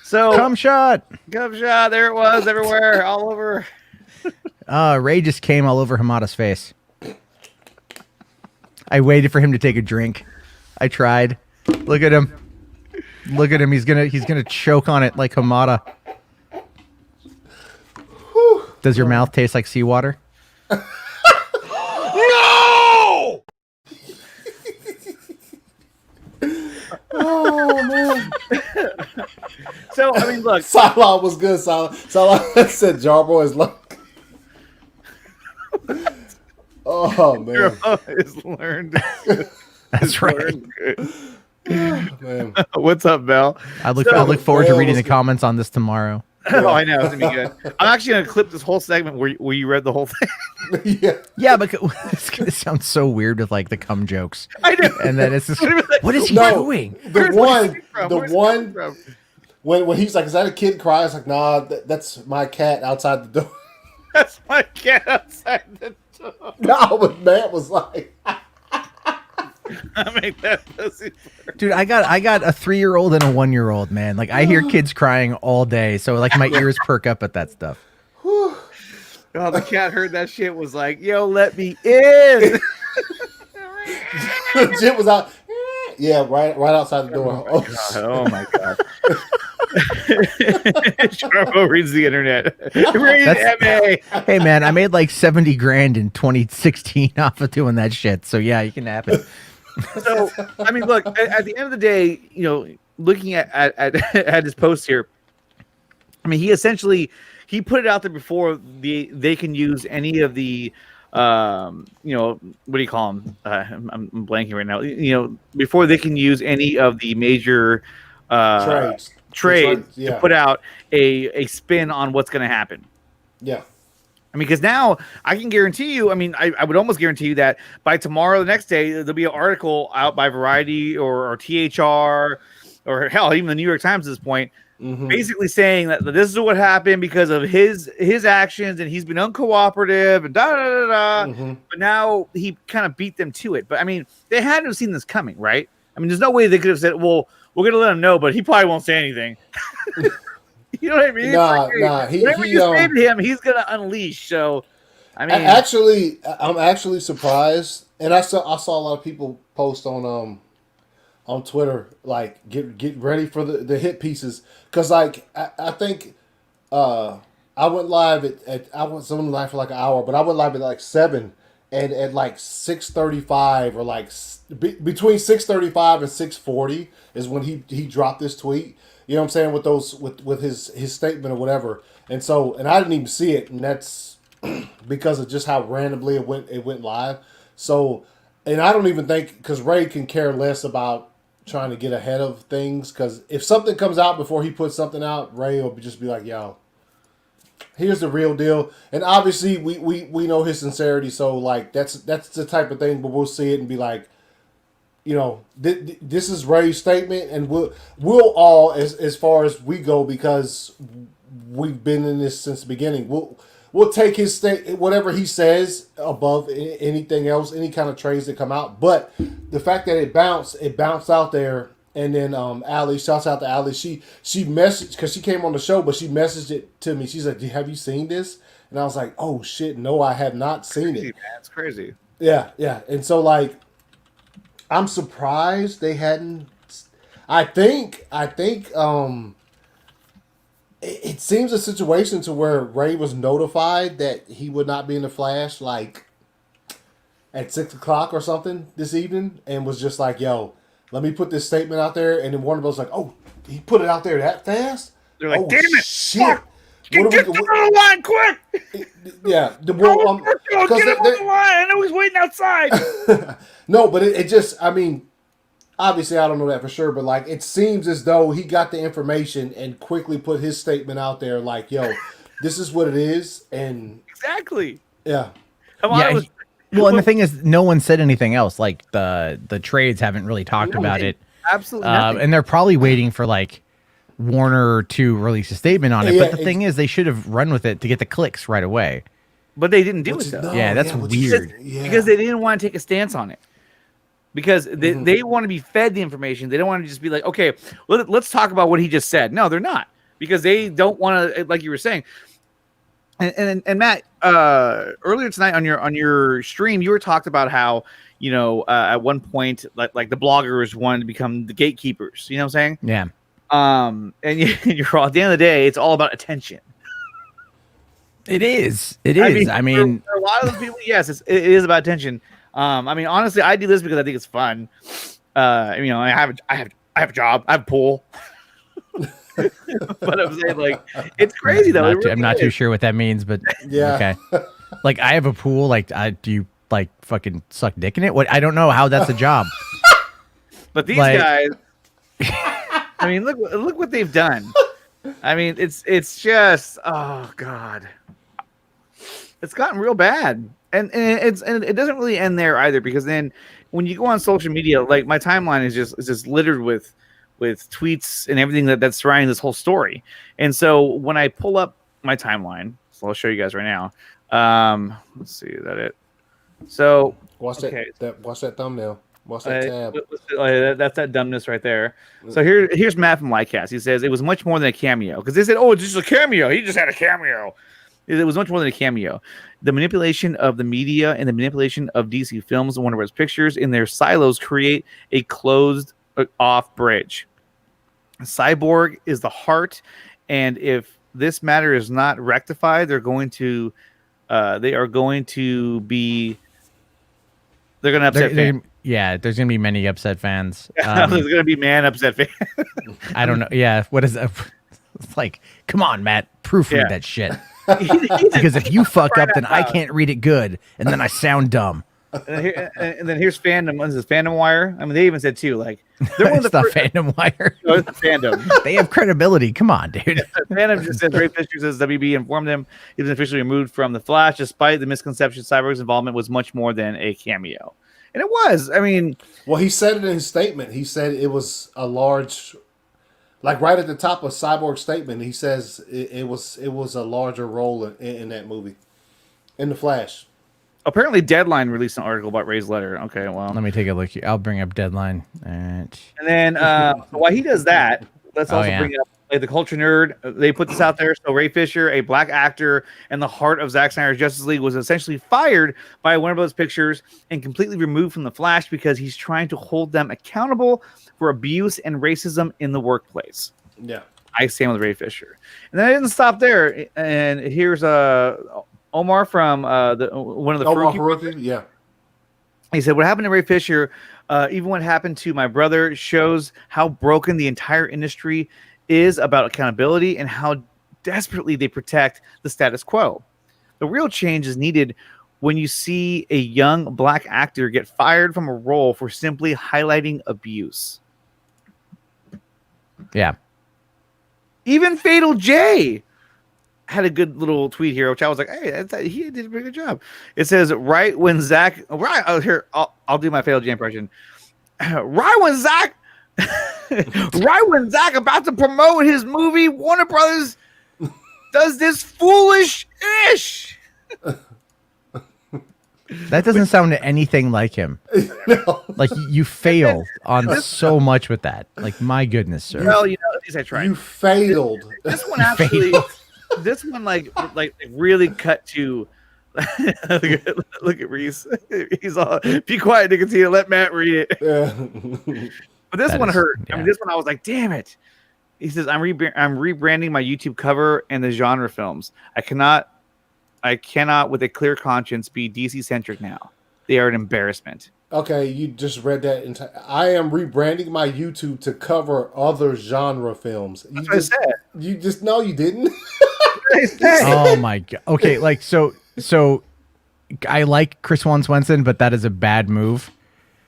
So, Come shot. Gub shot. There it was, everywhere, all over. Ray just came all over Hamada's face. I waited for him to take a drink. I tried. Look at him. Look at him. He's gonna choke on it like Hamada. Does your mouth taste like seawater? No! So I mean, look, Salah was good. Salah said Jarbo is lucky. Oh man, is learned. That's right. Learned good. man. What's up, Bell? I look forward to Bell reading was the good. comments on this tomorrow. Oh, I know it's gonna be good. I'm actually gonna clip this whole segment where you read the whole thing. Yeah. Yeah, but it's gonna sound so weird with like the cum jokes. I know. And then it's just, what is he No. doing? The Where's one from? when he's like, is that a kid cry? It's like, nah, that's my cat outside the door. That's my cat outside the door. No, but Matt was like, I make that pussy. Dude, I got a 3-year-old and a 1-year-old, man. Like I hear kids crying all day, so like my ears perk up at that stuff. Oh, the cat heard that shit. Was like, "Yo, let me in." Jim was out. Yeah, right outside the door. Oh my god. Jarbo reads the internet. Read MA. Hey man, I made like 70 grand in 2016 off of doing that shit. So yeah, you can have it. So I mean, look. At the end of the day, you know, looking at his post here, I mean, he essentially he put it out there before they can use any of the you know, what do you call them? I'm blanking right now. You know, before they can use any of the major trades Yeah. to put out a spin on what's going to happen. Yeah. I mean, because now I can guarantee you, I mean, I would almost guarantee you that by tomorrow, the next day, there'll be an article out by Variety or THR or hell, even the New York Times at this point, basically saying that this is what happened because of his actions and he's been uncooperative and da da da da. But now he kind of beat them to it. But I mean, they had to have seen this coming, right? I mean, there's no way they could have said, well, we're going to let him know, but he probably won't say anything. You know what I mean? Nah. Whatever you say to him, he's going to unleash. So, I mean, I'm actually surprised, and I saw a lot of people post on Twitter like get ready for the hit pieces because like I think I went live I went something live for like an hour, but I went live at like 7, and at like 6:35 or like between 6:35 and 6:40 is when he dropped this tweet. You know what I'm saying, with those with his statement or whatever. And so, and I didn't even see it, and that's because of just how randomly it went live. So, and I don't even think, because Ray can care less about trying to get ahead of things, because if something comes out before he puts something out, Ray will just be like, yo, here's the real deal. And obviously we know his sincerity, so like that's the type of thing, but we'll see it and be like, you know, this is Ray's statement, and we'll all, as far as we go, because we've been in this since the beginning, we'll take his whatever he says above anything else, any kind of trades that come out. But the fact that it bounced out there, and then Allie, shouts out to Allie, she messaged, because she came on the show, but she messaged it to me. She's like, have you seen this? And I was like, oh shit, no, I have not seen it. man, it's crazy. Yeah. And so like, I'm surprised they hadn't. I think it seems a situation to where Ray was notified that he would not be in the Flash like at 6:00 or something this evening, and was just like, "Yo, let me put this statement out there." And then Warner Bros. Like, "Oh, he put it out there that fast?" They're like, oh, "Damn it, shit! fuck. Get the line quick!" Yeah, Get him on the line. I know he's waiting outside. No, but it just, I mean, obviously I don't know that for sure, but like it seems as though he got the information and quickly put his statement out there like, yo, this is what it is. And Exactly. yeah. Yeah. Well, and the thing is, no one said anything else. Like the trades haven't really talked about it. Absolutely nothing. And they're probably waiting for like Warner to release a statement on it. Yeah, but the thing is, they should have run with it to get the clicks right away. But they didn't do Which it is- though. no, Yeah, that's which weird. Because they didn't want to take a stance on it. Because they want to be fed the information. They don't want to just be like, okay, let's talk about what he just said. No, they're not. Because they don't want to, like you were saying. And Matt, earlier tonight on your stream, you were talked about how, you know, at one point, like the bloggers wanted to become the gatekeepers. You know what I'm saying? Yeah. And you're all, at the end of the day, it's all about attention. It is. It is. I mean, for a lot of those people, yes, it is about attention. I mean, honestly, I do this because I think it's fun. You know, I have a job, I have a pool. But I'm saying, like, it's crazy though. I'm not too sure what that means, but Yeah. okay. Like, I have a pool. Like, do you like fucking suck dick in it? What? I don't know how that's a job. But these Like- guys, I mean, look what they've done. I mean, it's just, oh god, it's gotten real bad, and it doesn't really end there either, because then when you go on social media, like my timeline is just littered with tweets and everything that's surrounding this whole story. And so when I pull up my timeline, so I'll show you guys right now. Let's see, is that it? So Watch Okay. watch that thumbnail. Watch that tab. that's that dumbness right there. So here's Matt from Lycast. He says it was much more than a cameo, because they said, "Oh, it's just a cameo. He just had a cameo." It was much more than a cameo. The manipulation of the media and the manipulation of DC Films and Warner Bros. Pictures in their silos create a closed off bridge. Cyborg is the heart, and if this matter is not rectified, they are going to upset fans. Yeah, there's gonna be many upset fans. There's gonna be upset fans. I don't know. Yeah, what is that? It's like, come on, Matt, proofread Yeah. that shit. Because if you fuck up, then I can't read it good, and then I sound dumb. And then here's fandom. What is this, Fandom Wire? I mean, they even said too, like, they're one of It's the not first. Fandom Wire. No, it's the fandom. They have credibility. Come on, dude. Fandom just says Ray Fisher says WB informed him he was officially removed from the Flash, despite the misconception. Cyborg's involvement was much more than a cameo, and it was. I mean, Well, he said it in his statement. He said it was a large, like right at the top of Cyborg's statement. He says it was a larger role in that movie, in the Flash. apparently Deadline released an article about Ray's letter. Okay, well, Let me take a look here. I'll bring up Deadline. And and then while he does that, let's Oh, also yeah. bring up like the Culture Nerd. They put this out there. So Ray Fisher, a black actor and the heart of Zack Snyder's Justice League, was essentially fired by Warner Bros. Pictures and completely removed from the Flash because he's trying to hold them accountable for abuse and racism in the workplace. Yeah. I stand with Ray Fisher. And then I didn't stop there. And here's Omar from one of the Omar Faruqi. Faruqi? Yeah. He said, "What happened to Ray Fisher, even what happened to my brother, shows how broken the entire industry is about accountability and how desperately they protect the status quo. The real change is needed when you see a young black actor get fired from a role for simply highlighting abuse." yeah, Even Fatal J had a good little tweet here, which I was like, "Hey, he did a pretty good job." It says, "Right when Zach, right oh, here, I'll do my Fatal J impression. Right when Zach, right when Zach about to promote his movie, Warner Brothers does this foolish ish." that doesn't sound anything like him. No. Like, you fail on so much with that. Like, my goodness, sir. Well, you know, at least I tried. You failed. This one actually, failed. this one like really cut to. Look at Reese. He's all, "Be quiet, Nicotina. Let Matt read it." Yeah. But this That one is- hurt. I yeah. mean, this one I was like, "Damn it!" He says, I'm rebranding my YouTube cover and the genre films. I cannot, with a clear conscience, be DC centric now. They are an embarrassment." Okay, you just read that. I am rebranding my YouTube to cover other genre films. You That's what I said. You just no, you didn't. I said. Oh my god. Okay, like so I like Chris Juan Swenson, but that is a bad move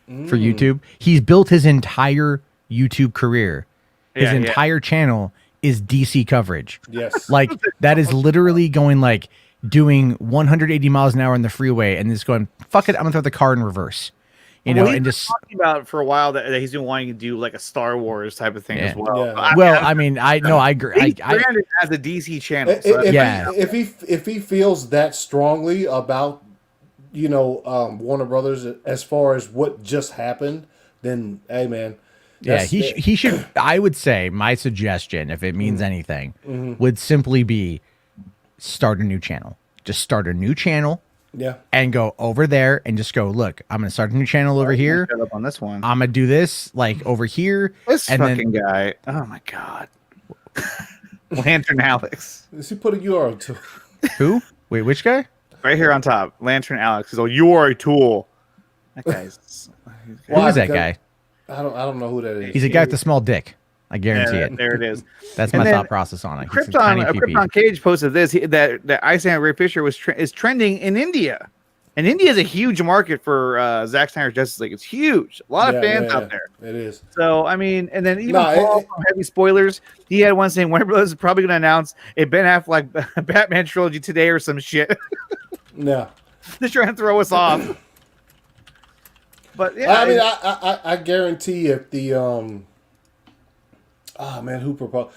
for YouTube. He's built his entire YouTube career. His Yeah, yeah. entire channel is DC coverage. Yes. Like, that is literally going like doing 180 miles an hour on the freeway and just going, fuck it, I'm gonna throw the car in reverse. You know, Well, he's and been just talking about for a while that he's been wanting to do like a Star Wars type of thing as Yeah. well. Yeah. well, I mean, I agree. He's I branded as a DC channel. So that's- Yeah. If he feels that strongly about Warner Brothers as far as what just happened, then hey man, Yeah, he should. I would say my suggestion, if it means anything, would simply be start a new channel. Just start a new channel yeah. and go over there and just go, look, I'm gonna start a new channel over here. Shut up on this one. I'm gonna do this like over here. This and fucking then guy. Oh my god. Lantern Alex. Is he put a URL to? who? Wait, which guy? Right here on top. Lantern Alex. He's like, "You are a tool." That guy's Who is that because- guy? I don't know who that is. He's a guy with a small dick. I guarantee Yeah, it. there it is. That's And my then thought process on it. It's a tiny PP. Krypton Cage posted this that Iceman Ray Fisher is trending in India, and India is a huge market for Zack Snyder's Justice League. It's huge, a lot of fans out there. It is. So I mean, and then even Paul from Heavy Spoilers, he had one saying Warner Bros. Is probably going to announce a Ben Affleck Batman trilogy today or some shit. Yeah. They're trying to throw us off. But yeah, I mean, I guarantee if the who proposed?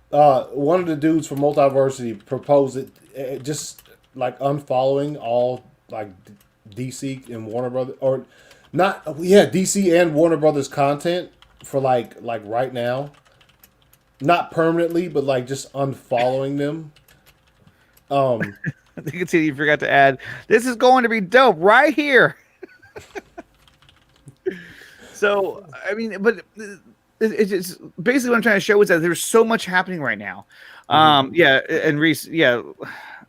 One of the dudes from Multiversity proposed it, just like unfollowing all like DC and Warner Brothers, or not? Yeah, DC and Warner Brothers content for like right now, not permanently, but like just unfollowing them. I think it's you forgot to add. This is going to be dope right here. So I mean, but it's just basically what I'm trying to show is that there's so much happening right now. Yeah, and Reese, yeah,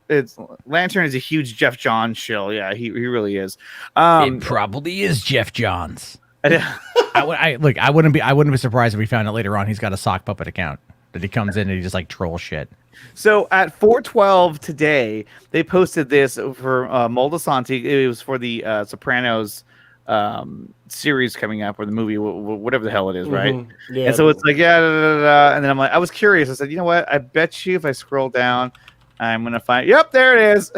it's Lantern is a huge Jeff Johns shill. Yeah, he really is. It probably is Jeff Johns. I wouldn't be surprised if we found out later on he's got a sock puppet account that he comes in and he just like troll shit. So at 4:12 today, they posted this for Moldasanti. It was for the Sopranos series coming up, or the movie, whatever the hell it is, right? Yeah. And so it's like, yeah, and then I'm like, I was curious. I said, you know what? I bet you if I scroll down, I'm gonna find. Yep, there it is.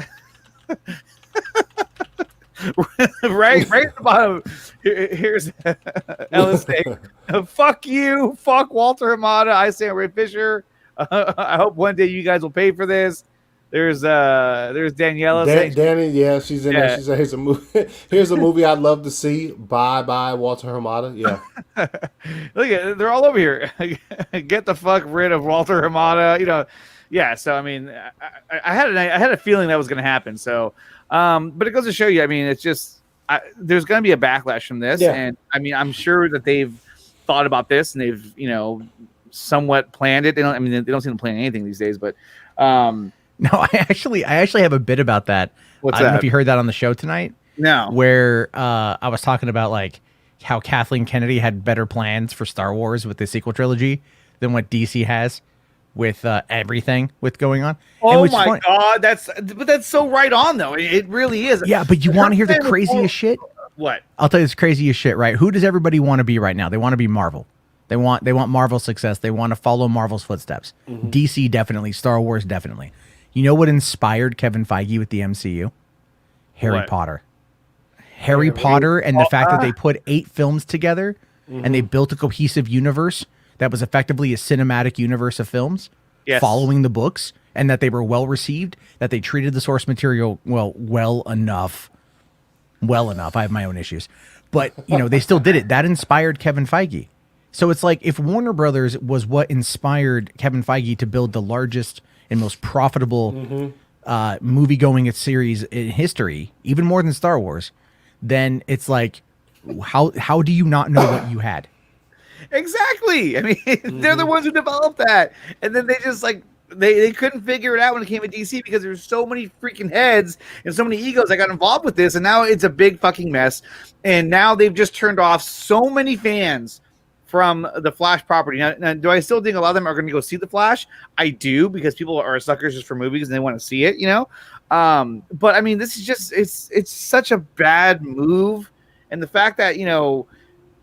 right at the bottom. Here's Ellis saying, "Fuck you, fuck Walter Hamada." I say Ray Fisher. I hope one day you guys will pay for this. There's Daniela saying, Danny, yeah, she's in there. She said, "Here's a movie I'd love to see." Bye, Walter Hamada. Yeah, look at they're all over here. Get the fuck rid of Walter Hamada. You know, yeah. So I mean, I had a feeling that was going to happen. So, but it goes to show you. I mean, it's just there's going to be a backlash from this, and I mean, I'm sure that they've thought about this and they've somewhat planned it. They don't seem to plan anything these days, but. No, I actually have a bit about that. What's I don't know that? if you heard that on the show tonight. No. Where I was talking about like how Kathleen Kennedy had better plans for Star Wars with the sequel trilogy than what DC has with everything with going on. Oh my God, that's so right on though. It really is. Yeah, but you want to hear the craziest shit? What? I'll tell you this craziest shit, right? Who does everybody want to be right now? They want to be Marvel. They want Marvel's success. They want to follow Marvel's footsteps. DC definitely, Star Wars definitely. You know what inspired Kevin Feige with the MCU? Harry Potter. Harry Potter and the fact that they put 8 films together and they built a cohesive universe that was effectively a cinematic universe of films following the books, and that they were well received, that they treated the source material well enough. I have my own issues. But, they still did it. That inspired Kevin Feige. So it's like if Warner Brothers was what inspired Kevin Feige to build the largest and most profitable movie-going series in history, even more than Star Wars, then it's like, how do you not know what you had? Exactly. I mean, they're the ones who developed that, and then they just like they couldn't figure it out when it came to DC because there's so many freaking heads and so many egos that got involved with this, and now it's a big fucking mess. And now they've just turned off so many fans from the Flash property. Now, do I still think a lot of them are going to go see the Flash? I do, because people are suckers just for movies and they want to see it, But I mean, this is just it's such a bad move, and the fact that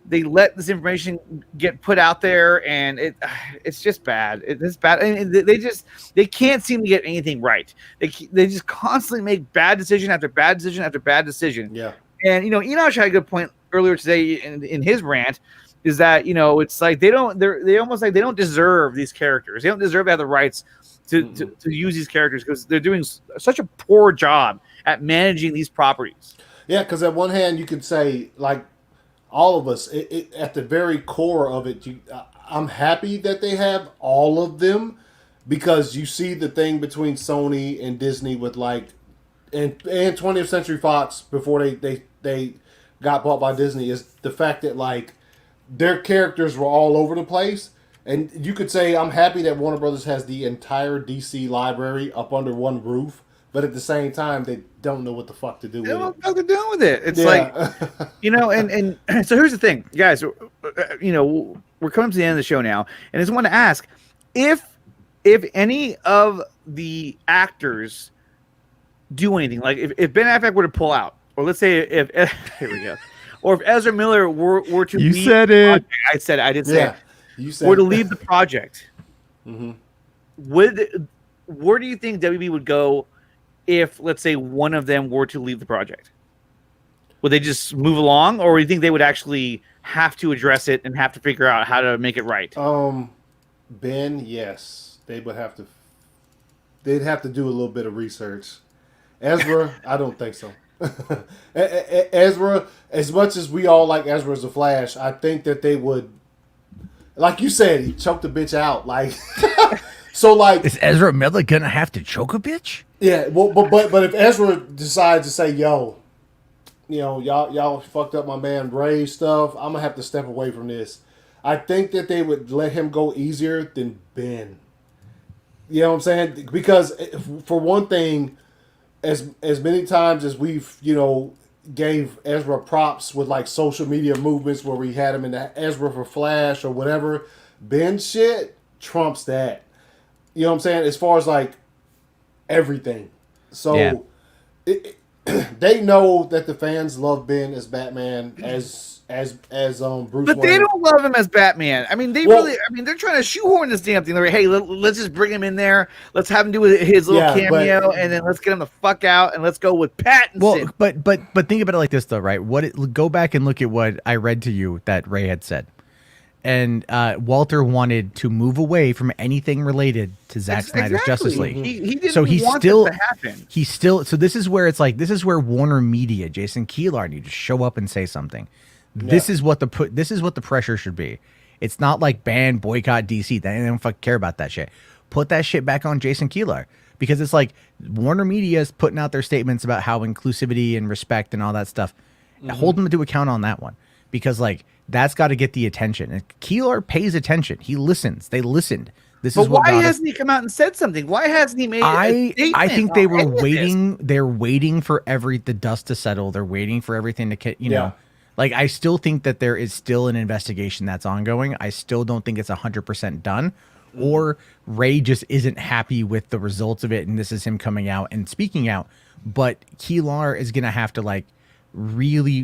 they let this information get put out there, and it's just bad. It's bad. And they can't seem to get anything right. They just constantly make bad decision after bad decision after bad decision. Yeah. And Enosh had a good point earlier today in his rant. Is that it's like they almost like they don't deserve these characters. They don't deserve to have the rights to use these characters because they're doing such a poor job at managing these properties. Yeah, because at one hand you could say like all of us, at the very core of it, I'm happy that they have all of them, because you see the thing between Sony and Disney with and 20th Century Fox before they got bought by Disney is the fact that their characters were all over the place. And you could say, I'm happy that Warner Brothers has the entire DC library up under one roof, but at the same time, they don't know what the fuck to do with it. They don't know what they're doing with it. It's and so here's the thing, guys. we're coming to the end of the show now, and I just want to ask if any of the actors do anything, like if Ben Affleck were to pull out, or let's say if here we go, or if Ezra Miller were to You leave said the it. project, I said it. I did say Yeah, it. you said Were to leave the project, Mm-hmm. where do you think WB would go if, let's say, one of them were to leave the project? Would they just move along, or do you think they would actually have to address it and have to figure out how to make it right? Ben, yes, they would have to. They'd have to do a little bit of research. Ezra, I don't think so. Ezra, as much as we all like Ezra as a Flash, I think that they would, like you said, he choked the bitch out. Like, so like, Is Ezra Miller gonna have to choke a bitch? yeah. Well, but if Ezra decides to say, "Yo, you know, y'all fucked up my man Ray's stuff. I'm gonna have to step away from this." I think that they would let him go easier than Ben. You know what I'm saying? Because for one thing, as many times as we've gave Ezra props with like social media movements where we had him in the Ezra for Flash or whatever, Ben shit trumps that. You know what I'm saying? As far as like everything, so Yeah. they know that the fans love Ben as Batman as Bruce But Wayne. they don't love him as Batman. I mean, Well- they're trying to shoehorn this damn thing. They're like, hey, let's just bring him in there. Let's have him do his little Yeah, but- cameo, and then let's get him the fuck out, and let's go with Pattinson. Well, but think about it like this though, right? Go back and look at what I read to you that Ray had said, and Walter wanted to move away from anything related to Zack Snyder's Justice League. He didn't So he's want still this to happen. He's still so this is where it's like this is where Warner Media, Jason Keelar need to show up and say something. This is what the pressure should be. It's not like ban, boycott DC. They don't fucking care about that shit. Put that shit back on Jason Keelar, because it's like Warner Media is putting out their statements about how inclusivity and respect and all that stuff. Hold them to account on that one, because like that's got to get the attention. And Keelar pays attention. He listens. They listened. This But is what why got us- hasn't he come out and said something? Why hasn't he made? I think they were waiting. waiting. They're waiting for the dust to settle. They're waiting for everything to know. Like, I still think that there is still an investigation that's ongoing. I still don't think it's 100% done, or Ray just isn't happy with the results of it, and this is him coming out and speaking out. But Keelar is gonna have to like really,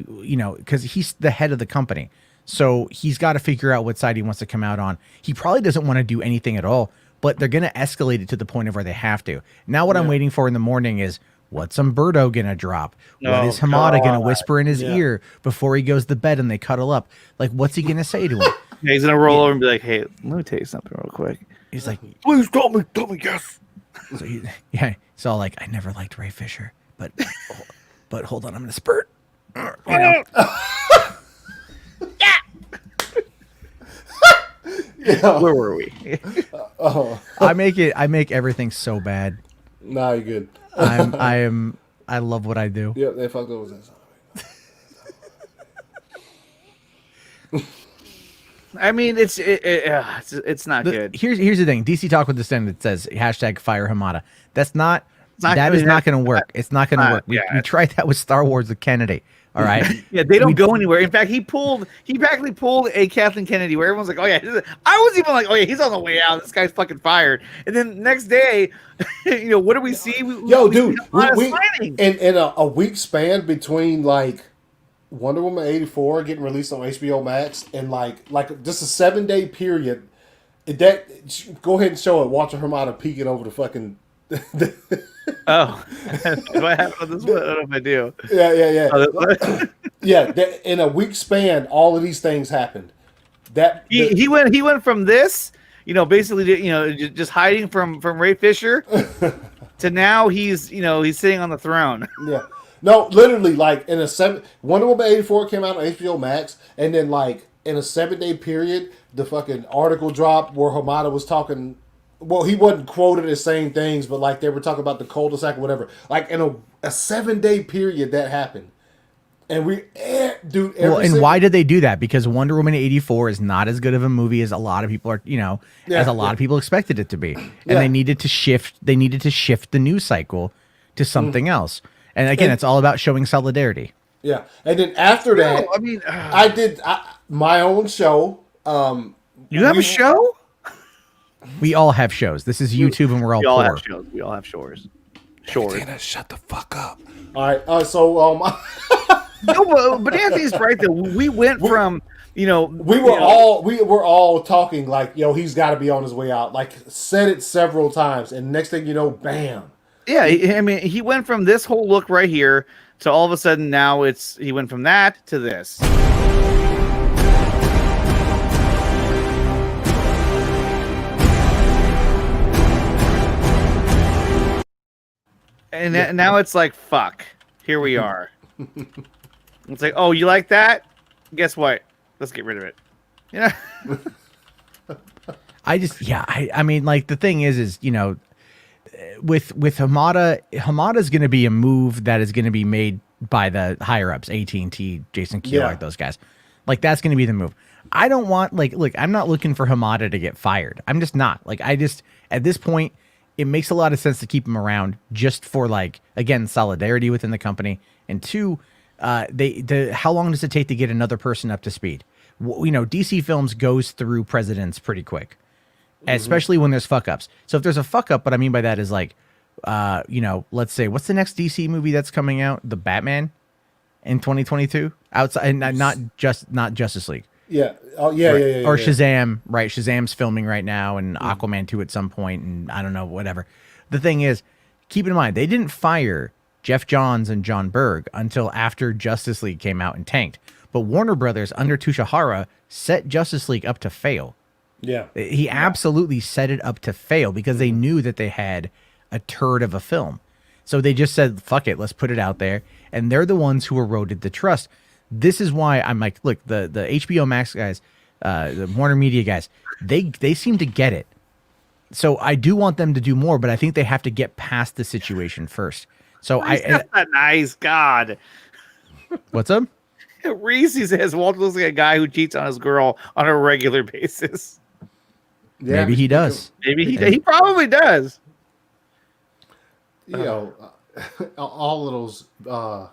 because he's the head of the company, so he's got to figure out what side he wants to come out on. He probably doesn't want to do anything at all, but they're gonna escalate it to the point of where they have to. Now, what I'm waiting for in the morning is, what's Umberto gonna drop? What is Hamada gonna whisper in his ear before he goes to bed and they cuddle up? Like, what's he gonna say to him? Yeah, he's gonna roll over and be like, "Hey, let me tell you something real quick." He's like, Please tell me yes. so it's all like, I never liked Ray Fisher, but hold on, I'm gonna spurt. Where were we? I make everything so bad. Nah, you're good. I love what I do. Yep, they fucked up with that. I mean, it's not good. Here's the thing. DC Talk with the Stand that says #fire Hamada. That's not. not That gonna- is not going to work. It's not going to work. We yeah. tried that with Star Wars with Kennedy. All right. Yeah, they don't go anywhere. In fact, he practically pulled a Kathleen Kennedy where everyone's like, "Oh yeah," I was even like, "Oh yeah, he's on the way out. This guy's fucking fired." And then next day, what do we see? Yo, dude, see Hamada we signing. in a week span between like Wonder Woman 84 getting released on HBO Max and like just a 7-day period. Go ahead and show it. Walter Hamada peeking over the fucking. Oh, do I have this one? I don't know if I do. Yeah. Oh, Yeah, in a week span, all of these things happened. he went from this, basically, just hiding from Ray Fisher, to now he's sitting on the throne. Yeah. No, literally, like Wonder Woman 84 came out on HBO Max, and then like in a 7-day period, the fucking article dropped where Hamada was talking. Well, he wasn't quoted as saying things, but like they were talking about the cul-de-sac or whatever. Like in a 7-day period that happened. And dude. Why did they do that? Because Wonder Woman 84 is not as good of a movie as a lot of people are, as a lot of people expected it to be. And they needed to shift the news cycle to something else. And again, it's all about showing solidarity. Yeah. And then after that, I mean, I did my own show, You have a show? We all have shows. This is YouTube, and we're all We all poor. have shows. We all have shores. Shores. Shut the fuck up. All right. So No, but Anthony's right though. We went from we were all talking like, yo, he's got to be on his way out. Like, said it several times, and next thing you know, bam. Yeah, I mean, he went from this whole look right here to all of a sudden now he went from that to this. And now it's like, fuck, here we are. It's like, oh, you like that? Guess what? Let's get rid of it. Yeah. I mean, like, the thing is, you know, with Hamada's going to be a move that is going to be made by the higher ups, AT&T, Jason Keylock, those guys. Like, that's going to be the move. I don't want, like, look, I'm not looking for Hamada to get fired. I'm just not. Like, at this point, it makes a lot of sense to keep him around just for, like, again, solidarity within the company. And two, how long does it take to get another person up to speed? You know, DC Films goes through presidents pretty quick, especially when there's fuck ups. So if there's a fuck up, what I mean by that is like, you know, let's say, what's the next DC movie that's coming out? The Batman in 2022 outside, and not Justice League. Yeah. Oh, yeah, Right. yeah. Or Shazam, right? Shazam's filming right now, and Aquaman 2 at some point, and I don't know, whatever. The thing is, keep in mind, they didn't fire Jeff Johns and John Berg until after Justice League came out and tanked. But Warner Brothers, under Tushihara, set Justice League up to fail. Yeah. He absolutely set it up to fail because they knew that they had a turd of a film. So they just said, fuck it, let's put it out there. And they're the ones who eroded the trust. This is why I'm like, look, the HBO Max guys, the Warner Media guys, they seem to get it. So I do want them to do more, but I think they have to get past the situation first. So That's a nice God. What's up? Reese says Walter looks like a guy who cheats on his girl on a regular basis. Yeah. Maybe he does. Maybe he probably does. You know, all of those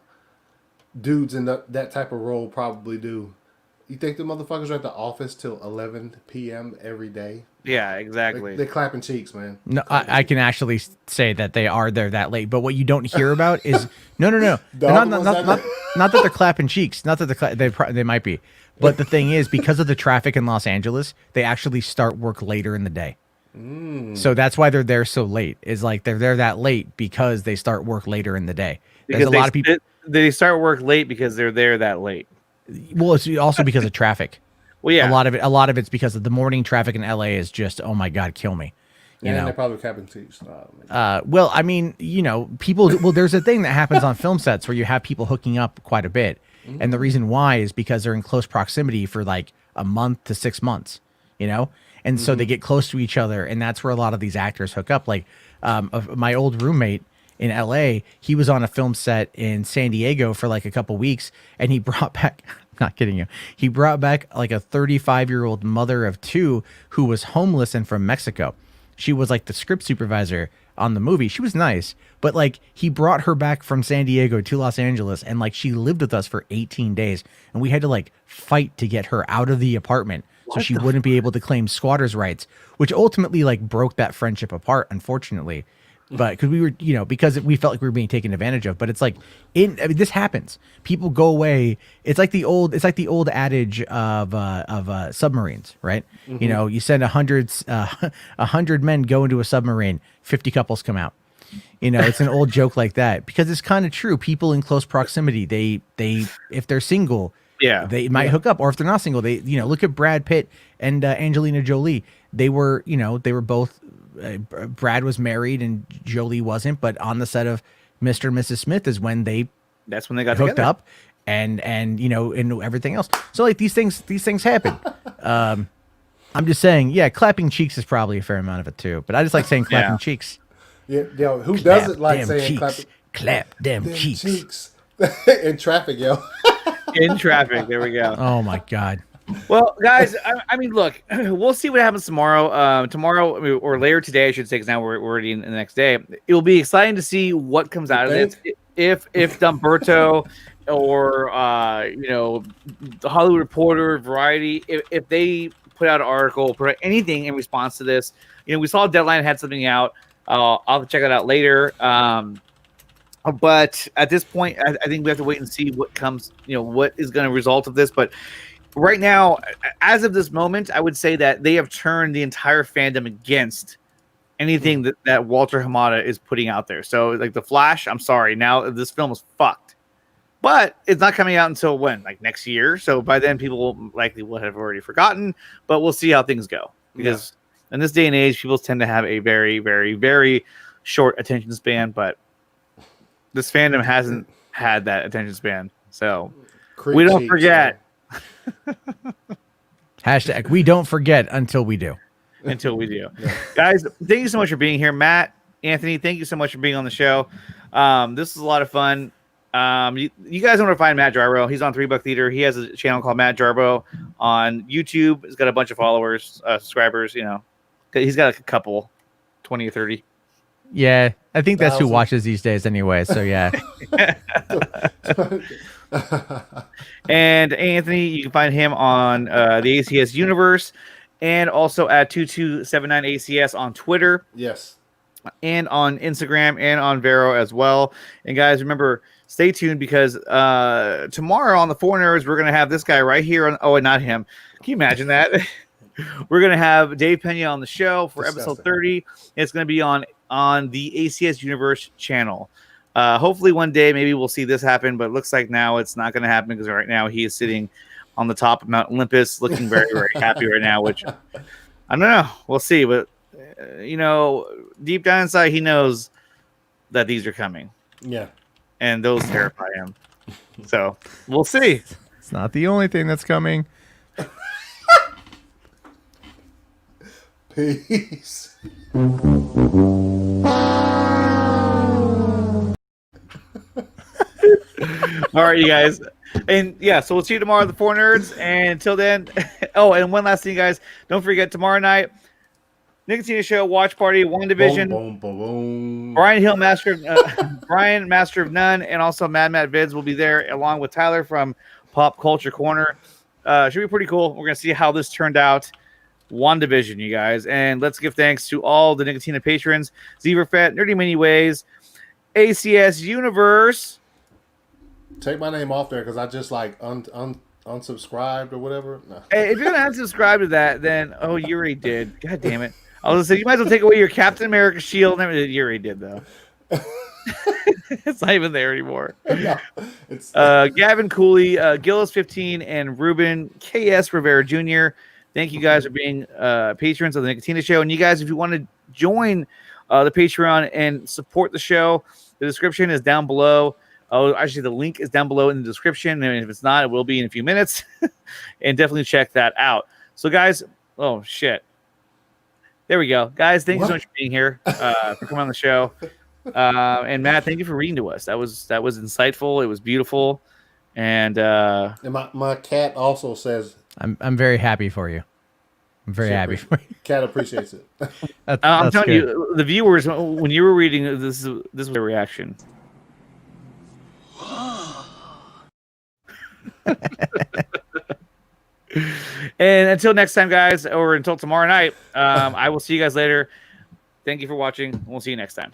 dudes in that type of role probably do. You think the motherfuckers are at the office till 11 p.m. every day? Yeah, exactly. They're clapping cheeks, man. No, I can actually say that they are there that late. But what you don't hear about is no. They're not that they're clapping cheeks. Not that they might be. But the thing is, because of the traffic in Los Angeles, they actually start work later in the day. So that's why they're there so late. Is like they're there that late because they start work later in the day. There's a lot of people. They start work late because they're there that late. Well, it's also because of traffic. Well, yeah, a lot of it's because of the morning traffic in LA is just, oh my God, kill me. You know, they're probably clapping cheeks. well, I mean, you know, people. Well, there's a thing that happens on film sets where you have people hooking up quite a bit, and the reason why is because they're in close proximity for like a month to 6 months. You know, and so they get close to each other, and that's where a lot of these actors hook up. Like my old roommate in LA, he was on a film set in San Diego for like a couple weeks, and he brought back. Not kidding you. He brought back like a 35-year-old mother of two who was homeless and from Mexico. She was like the script supervisor on the movie. She was nice, but like he brought her back from San Diego to Los Angeles, and like she lived with us for 18 days, and we had to like fight to get her out of the apartment so she wouldn't be able to claim squatters' rights, which ultimately like broke that friendship apart, unfortunately. But because we were, you know, because we felt like we were being taken advantage of. But it's like, I mean, this happens. People go away. It's like the old adage of submarines, right? You know, you send 100 men go into a submarine, 50 couples come out. You know, it's an old joke like that because it's kind of true. People in close proximity, they if they're single, they might hook up, or if they're not single, they, you know, look at Brad Pitt and Angelina Jolie. They were both. Brad was married and Jolie wasn't, but on the set of Mr. and Mrs. Smith is when that's when they got hooked together. up and you know, and everything else. So like these things happen. I'm just saying, yeah, clapping cheeks is probably a fair amount of it too, but I just like saying clapping cheeks. Yeah, yo, who doesn't like them saying cheeks. Clap them cheeks. in traffic, yo? In traffic, there we go. Oh my God. Well, guys, I mean, look, we'll see what happens tomorrow. Tomorrow or later today, I should say, because now we're already in the next day. It will be exciting to see what comes out of this. If Dumberto or you know, the Hollywood Reporter, Variety, if they put out an article, put out anything in response to this. We saw Deadline had something out. I'll have to check it out later. But at this point, I think we have to wait and see what comes. What is going to result of this. But right now, as of this moment, I would say that they have turned the entire fandom against anything that Walter Hamada is putting out there. So, like The Flash, I'm sorry. Now this film is fucked. But it's not coming out until when? Like next year. So by then, people likely will have already forgotten. But we'll see how things go. Because in this day and age, people tend to have a very, very, very short attention span. But this fandom hasn't had that attention span. So we don't forget. Hashtag we don't forget until we do. Until we do. Guys, thank you so much for being here. Matt, Anthony, thank you so much for being on the show. This is a lot of fun. You guys want to find Matt Jarbo. He's on 3 Buck Theater. He has a channel called Matt Jarbo on YouTube. He's got a bunch of followers, subscribers, He's got a couple, 20 or 30. Yeah, I think that's who watches these days anyway, so yeah. And Anthony, you can find him on the ACS Universe and also at 2279ACS on Twitter. Yes. And on Instagram and on Vero as well. And guys, remember, stay tuned because tomorrow on the Four Nerds, we're going to have this guy right here. And not him. Can you imagine that? We're going to have Dave Pena on the show for episode 30. It's going to be on the ACS Universe channel. Hopefully one day maybe we'll see this happen, but it looks like now it's not going to happen because right now he is sitting on the top of Mount Olympus looking very, very happy right now, which I don't know. We'll see. But, deep down inside, he knows that these are coming. Yeah. And those terrify him. So we'll see. It's not the only thing that's coming. Peace. All right, you guys. And yeah, so we'll see you tomorrow at the Four Nerds. And until then, and one last thing, guys. Don't forget, tomorrow night, Nicotina Show, Watch Party, WandaVision. Boom, boom, boom. Brian Hill, Brian, Master of None, and also Mad Matt Vids will be there along with Tyler from Pop Culture Corner. Should be pretty cool. We're going to see how this turned out. WandaVision, you guys. And let's give thanks to all the Nicotina patrons. Zeverfett, Nerdy Many Ways, ACS Universe. Take my name off there because I just unsubscribed or whatever. No. Hey, if you're going to unsubscribe to that, then, you already did. God damn it. I was going to say, you might as well take away your Captain America shield. You already did, though. It's not even there anymore. No, Gavin Cooley, Gillis15, and Ruben K.S. Rivera Jr., thank you guys for being patrons of the Nicotina Show. And you guys, if you want to join the Patreon and support the show, the description is down below. Actually, the link is down below in the description. And if it's not, it will be in a few minutes. And definitely check that out. So, guys, oh, shit. There we go. Guys, thank you so much for being here, for coming on the show. And, Matt, thank you for reading to us. That was insightful. It was beautiful. And my cat also says... I'm very happy for you. I'm very happy for you. Cat appreciates it. I'm telling you, the viewers, when you were reading, this was their reaction. And until next time, guys, or until tomorrow night, I will see you guys later. Thank you for watching. We'll see you next time.